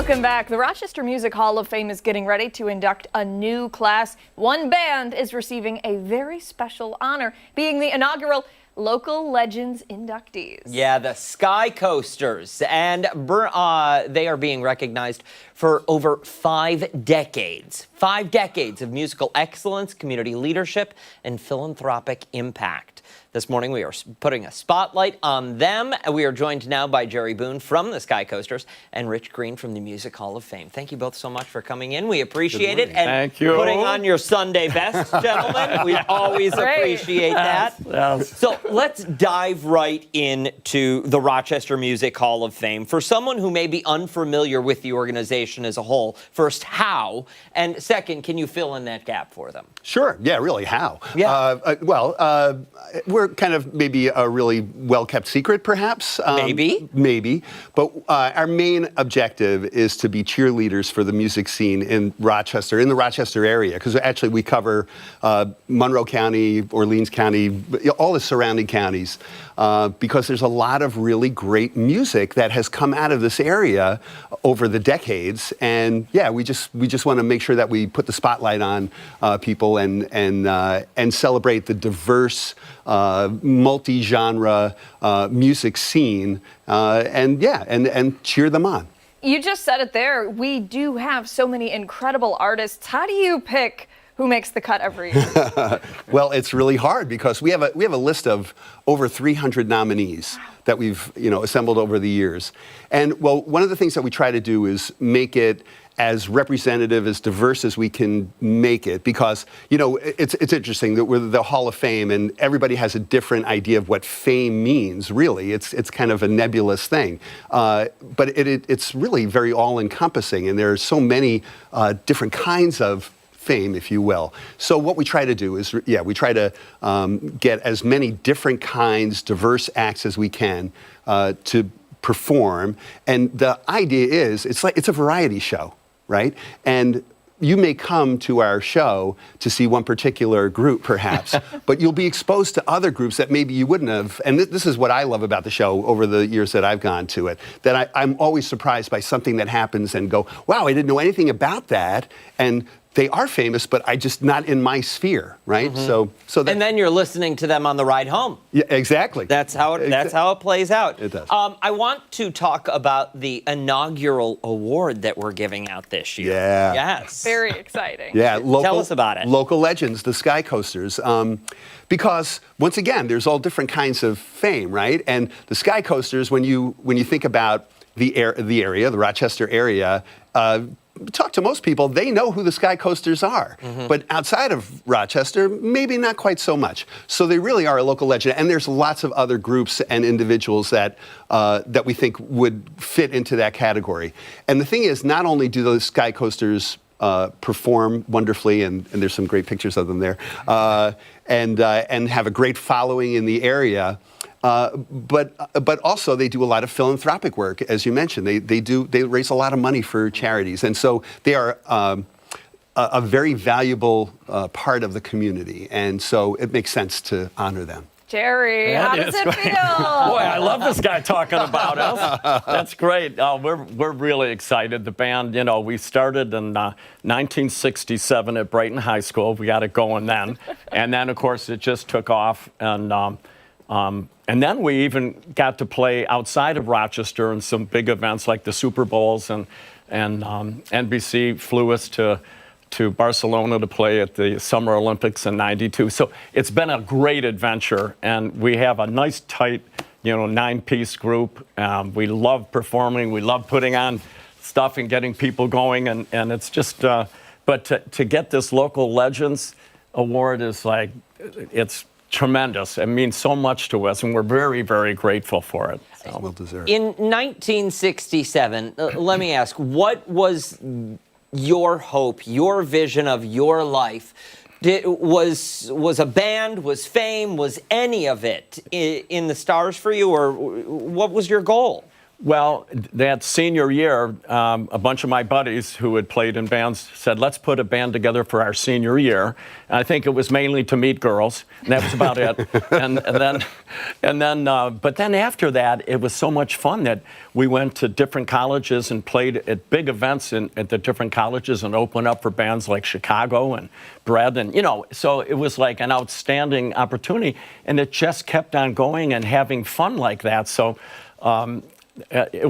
Welcome back. The Rochester Music Hall of Fame is getting ready to induct a new class. One band is receiving a very special honor, being the inaugural Local Legends inductees. Yeah, the Sky Coasters, and they are being recognized for over 5 decades. 5 decades of musical excellence, community leadership, and philanthropic impact. This morning, we are putting a spotlight on them. We are joined now by Jerry Boone from the Sky Coasters and Rich Green from the Music Hall of Fame. Thank you both so much for coming in. We appreciate it. And thank you. Putting on your Sunday best, gentlemen. We always appreciate that. Yes. So let's dive right into the Rochester Music Hall of Fame. For someone who may be unfamiliar with the organization as a whole, first, how? And second, can you fill in that gap for them? Sure. Yeah, really, how? Yeah. We're kind of maybe a really well-kept secret, perhaps. Maybe. But our main objective is to be cheerleaders for the music scene in Rochester, in the Rochester area, because actually we cover Monroe County, Orleans County, all the surrounding counties, because there's a lot of really great music that has come out of this area over the decades. And yeah, we just want to make sure that we put the spotlight on people and celebrate the diverse, multi-genre music scene, and cheer them on. You just said it there. We do have so many incredible artists. How do you pick who makes the cut every year? Well, it's really hard because we have a list of over 300 nominees that we've assembled over the years. And well, one of the things that we try to do is make it as representative, as diverse as we can make it, because it's interesting that we're the Hall of Fame and everybody has a different idea of what fame means. Really, it's kind of a nebulous thing, but it's really very all-encompassing, and there are so many different kinds of fame, if you will. So what we try to do is, we try to get as many different kinds, diverse acts as we can to perform, and the idea is it's a variety show. Right? And you may come to our show to see one particular group, perhaps, but you'll be exposed to other groups that maybe you wouldn't have. And this is what I love about the show over the years that I've gone to it, that I'm always surprised by something that happens and go, wow, I didn't know anything about that. And they are famous, but I just not in my sphere, right? Mm-hmm. And then you're listening to them on the ride home. Yeah, exactly. That's how it plays out. It does. I want to talk about the inaugural award that we're giving out this year. Yeah. Yes. Very exciting. Yeah. Tell us about it. Local Legends, the Sky Coasters. Because once again, there's all different kinds of fame, right? And the Sky Coasters, when you think about the area, the Rochester area, talk to most people, they know who the Sky Coasters are. Mm-hmm. But outside of Rochester, maybe not quite so much. So they really are a local legend. And there's lots of other groups and individuals that we think would fit into that category. And the thing is, not only do those Sky Coasters perform wonderfully, and there's some great pictures of them there, and have a great following in the area, but also they do a lot of philanthropic work, as you mentioned. They raise a lot of money for charities, and so they are a very valuable part of the community, and so it makes sense to honor them. Jerry, how does it feel? Boy, I love this guy talking about us. That's great. We're really excited. The band, we started in 1967 at Brighton High School. We got it going then, and then of course it just took off, and then we even got to play outside of Rochester in some big events like the Super Bowls, and NBC flew us to Barcelona to play at the Summer Olympics in '92. So it's been a great adventure, and we have a nice, tight, 9-piece group. We love performing. We love putting on stuff and getting people going, and it's just, but to get this Local Legends Award is it's tremendous. It means so much to us, and we're very, very grateful for it. So. Well deserved. In 1967, let me ask, what was your hope, your vision of your life? Was a band, was fame, was any of it in the stars for you, or what was your goal? Well, that senior year, a bunch of my buddies who had played in bands said, let's put a band together for our senior year. And I think it was mainly to meet girls, and that was about it. But then after that, it was so much fun that we went to different colleges and played at big events at the different colleges and opened up for bands like Chicago and Bread. And, so it was like an outstanding opportunity. And it just kept on going and having fun like that. So, it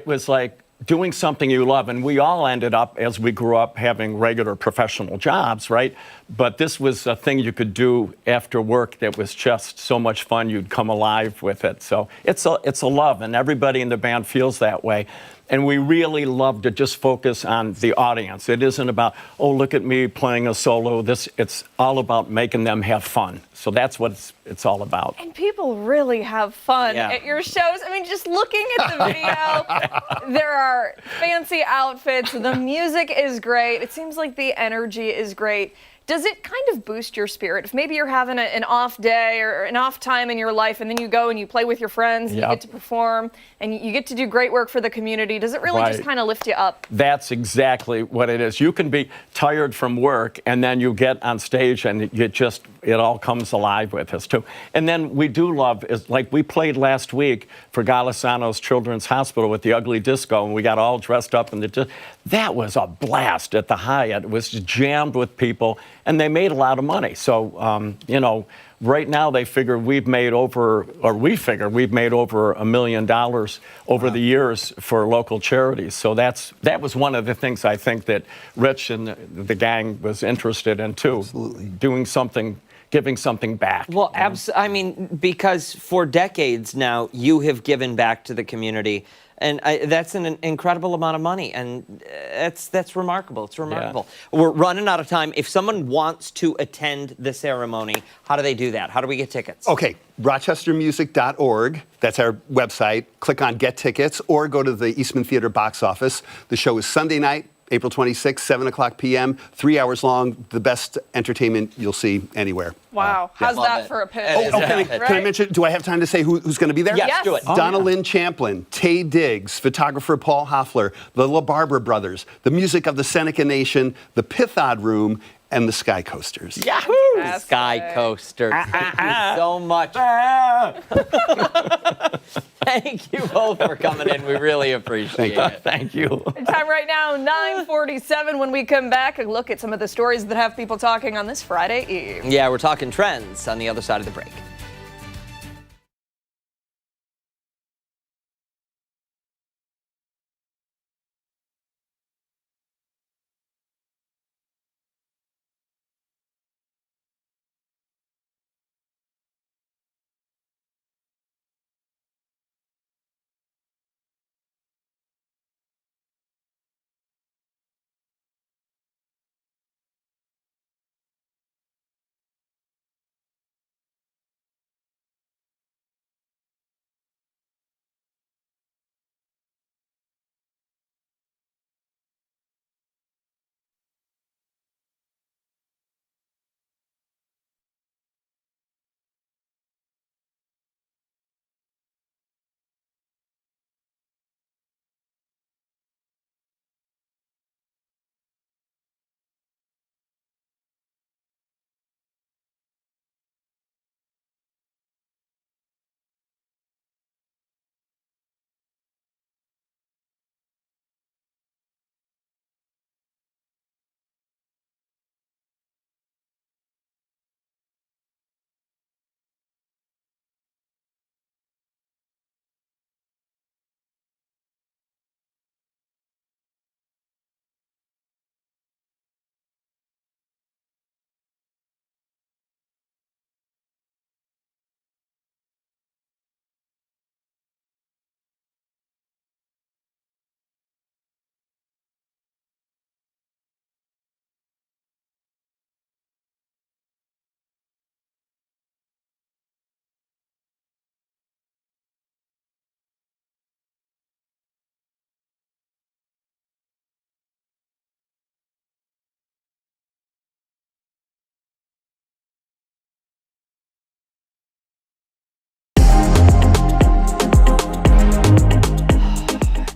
was like doing something you love. And we all ended up, as we grew up, having regular professional jobs, right? But this was a thing you could do after work that was just so much fun. You'd come alive with it. So it's a love, and everybody in the band feels that way. And we really love to just focus on the audience. It isn't about, oh, look at me playing a solo. It's all about making them have fun. So that's what it's all about. And people really have fun at your shows. I mean, just looking at the video, there are fancy outfits. The music is great. It seems like the energy is great. Does it kind of boost your spirit? If maybe you're having an off day or an off time in your life, and then you go and you play with your friends and you get to perform and you get to do great work for the community, does it really just kind of lift you up? That's exactly what it is. You can be tired from work, and then you get on stage and it all comes alive with us too. And then we do love, like we played last week for Golisano's Children's Hospital with the Ugly Disco, and we got all dressed up, and that was a blast at the Hyatt. It was jammed with people, and they made a lot of money. So, right now they figure we've made over $1 million over the years for local charities. So that was one of the things I think that Rich and the gang was interested in too. Absolutely. Doing something, giving something back. Well, I mean, because for decades now, you have given back to the community. And that's an incredible amount of money, and that's remarkable. It's remarkable. Yeah. We're running out of time. If someone wants to attend the ceremony, how do they do that? How do we get tickets? Okay, rochestermusic.org. That's our website. Click on Get Tickets, or go to the Eastman Theater box office. The show is Sunday night, April 26th, 7 o'clock p.m., 3 hours long, the best entertainment you'll see anywhere. Wow. How's that for a pitch? Can I mention, do I have time to say who's going to be there? Yes, do it. Donna Lynn Champlin, Tay Diggs, photographer Paul Hoffler, the LaBarbera Brothers, the music of the Seneca Nation, the Pithod Room, and the Sky Coasters. Yahoo! Sky Coasters. Thank you so much. Thank you both for coming in. We really appreciate it. Thank you. Time right now, 9:47. When we come back, a look at some of the stories that have people talking on this Friday Eve. Yeah, we're talking trends on the other side of the break.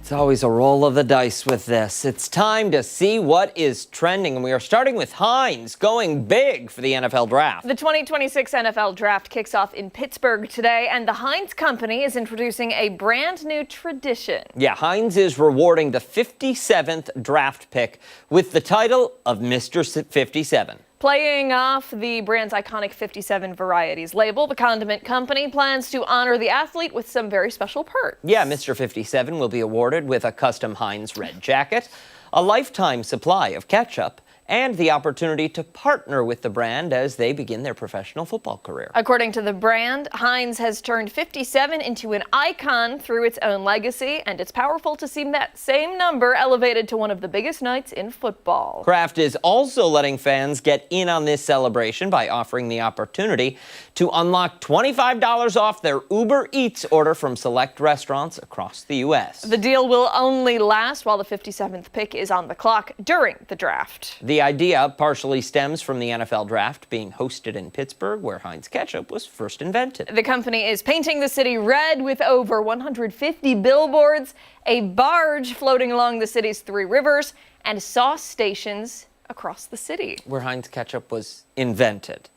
It's always a roll of the dice with this. It's time to see what is trending, and we are starting with Heinz going big for the NFL Draft. The 2026 NFL Draft kicks off in Pittsburgh today, and the Heinz Company is introducing a brand new tradition. Yeah, Heinz is rewarding the 57th draft pick with the title of Mr. 57. Playing off the brand's iconic 57 varieties label, the condiment company plans to honor the athlete with some very special perks. Yeah, Mr. 57 will be awarded with a custom Heinz red jacket, a lifetime supply of ketchup, and the opportunity to partner with the brand as they begin their professional football career. According to the brand, Heinz has turned 57 into an icon through its own legacy, and it's powerful to see that same number elevated to one of the biggest nights in football. Kraft is also letting fans get in on this celebration by offering the opportunity to unlock $25 off their Uber Eats order from select restaurants across the U.S. The deal will only last while the 57th pick is on the clock during the draft. The idea partially stems from the NFL Draft being hosted in Pittsburgh, where Heinz ketchup was first invented. The company is painting the city red with over 150 billboards, a barge floating along the city's 3 rivers, and sauce stations across the city. Where Heinz ketchup was invented.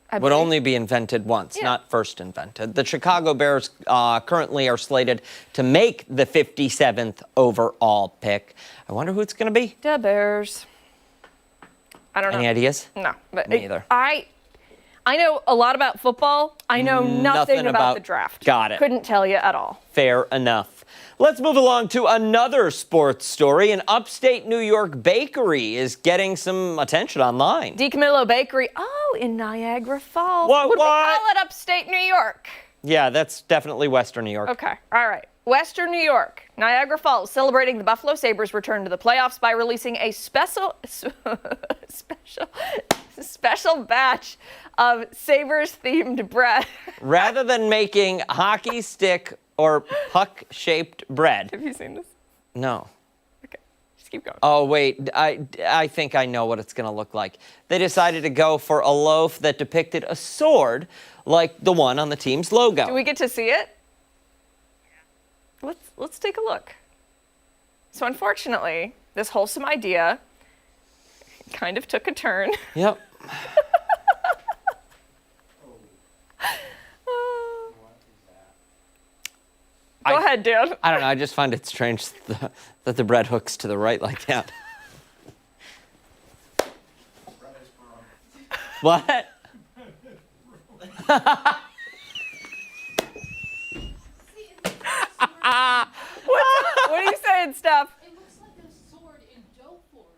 I Would believe- only be invented once, Yeah. not first invented. The Chicago Bears currently are slated to make the 57th overall pick. I wonder who it's going to be. The Bears. I don't know. Any ideas? No, but Me either. I know a lot about football. I know nothing about the draft. Got it. Couldn't tell you at all. Fair enough. Let's move along to another sports story. An upstate New York bakery is getting some attention online. DiCamillo Bakery. Oh, in Niagara Falls. What? Would we call it upstate New York? Yeah, that's definitely Western New York. Okay. All right. Western New York, Niagara Falls, celebrating the Buffalo Sabres' return to the playoffs by releasing a special batch of Sabres-themed bread. Rather than making hockey stick or puck-shaped bread. Have you seen this? No. Okay, just keep going. Oh, wait, I think I know what it's going to look like. They decided to go for a loaf that depicted a sword like the one on the team's logo. Do we get to see it? Let's take a look. So unfortunately, this wholesome idea kind of took a turn. Yep. Go ahead, dude. I don't know, I just find it strange that the bread hooks to the right like that. What? What are you saying, Steph?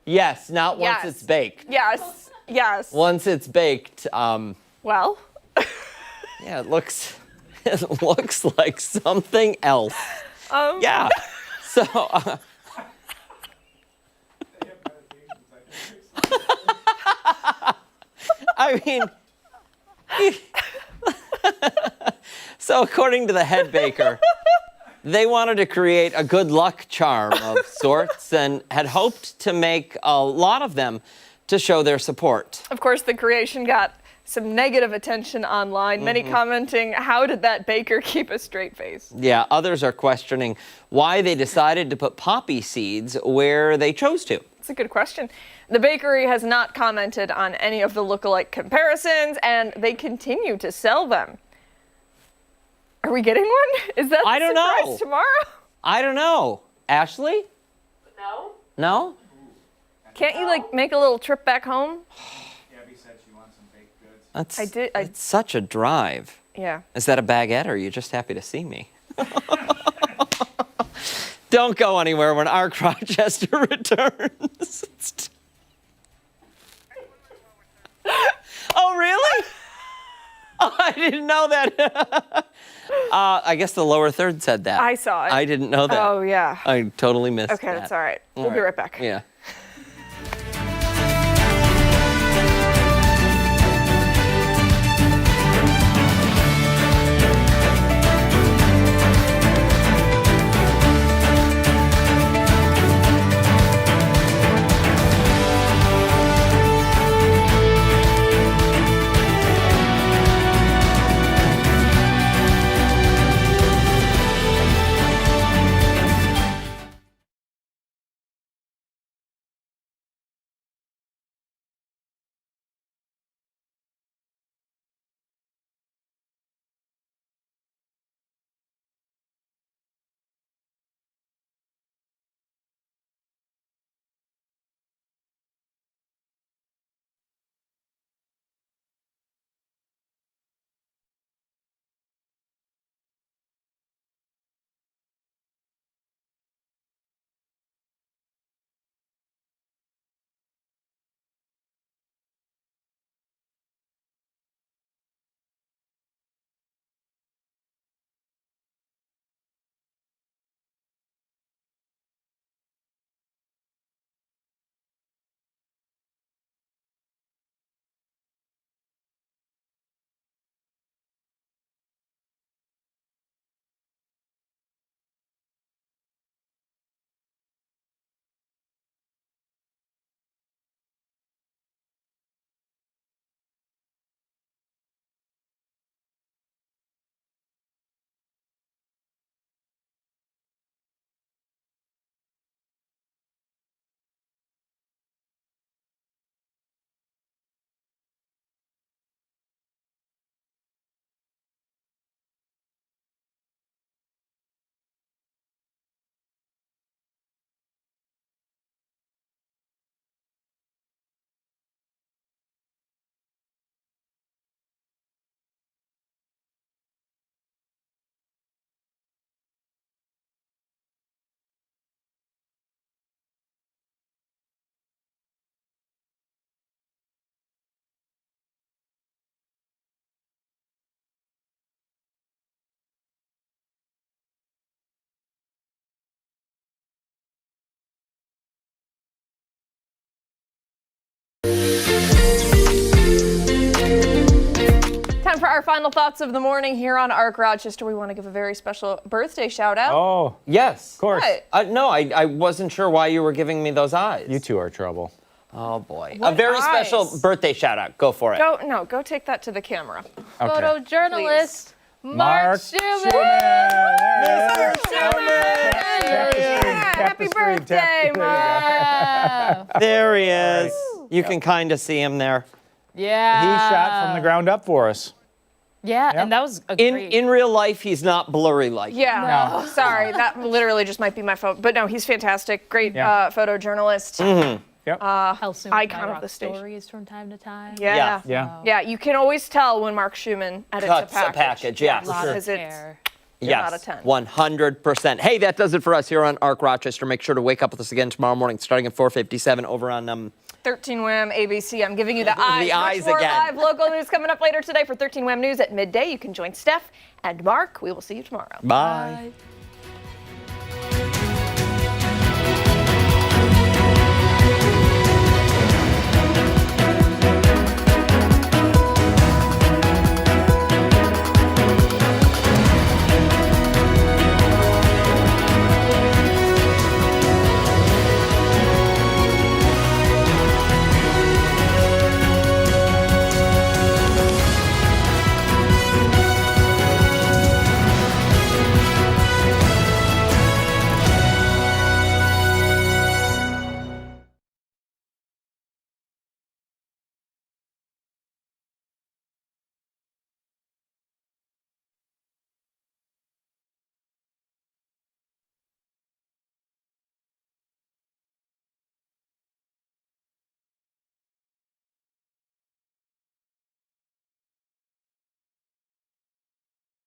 Yes, not once Yes. it's baked. Yes. Yes. Once it's baked, Well. yeah, it looks like something else. Yeah. So. I mean. So according to the head baker, they wanted to create a good luck charm of sorts and had hoped to make a lot of them to show their support. Of course, the creation got some negative attention online, many commenting, how did that baker keep a straight face? Yeah, others are questioning why they decided to put poppy seeds where they chose to. It's a good question. The bakery has not commented on any of the lookalike comparisons, and they continue to sell them. Are we getting one? Is that the I don't surprise know. tomorrow? I don't know. Ashley? No. No? Can't you make a little trip back home? Gabby said she wants some baked goods. That's it's such a drive. Yeah. Is that a baguette, or are you just happy to see me? Don't go anywhere when Arc Rochester returns. Oh, really? Oh, I didn't know that. I guess the lower third said that. I saw it. I didn't know that. Oh, yeah. I totally missed Okay, that. that's all right. All We'll be right back. Yeah. our final thoughts of the morning here on ARC Rochester. We want to give a very special birthday shout out. Oh, yes. Of course. No, I wasn't sure why you were giving me those eyes. You two are trouble. Oh, boy. What a very eyes? special birthday shout out. Go for it. Go take that to the camera. Okay. Photojournalist Mark Schumann. Mr. Schumann! Happy birthday, Mark. There he is. You can kind of see him there. Yeah. He shot from the ground up for us. Yeah, and that was a great. In real life, he's not blurry like that. Yeah. Sorry, that literally just might be my phone. But no, he's fantastic. Great photojournalist. Mm-hmm. Yep. Icon of the station. Stories from time to time. Yeah. Yeah. You can always tell when Mark Schumann edits Cuts a package. yes. Because it's out of 10. 100%. Hey, that does it for us here on ARC Rochester. Make sure to wake up with us again tomorrow morning, starting at 4:57 over on 13 WHAM ABC. I'm giving you the eyes. The eyes Much more again. live local news coming up later today for 13 WHAM News at midday. You can join Steph and Mark. We will see you tomorrow. Bye.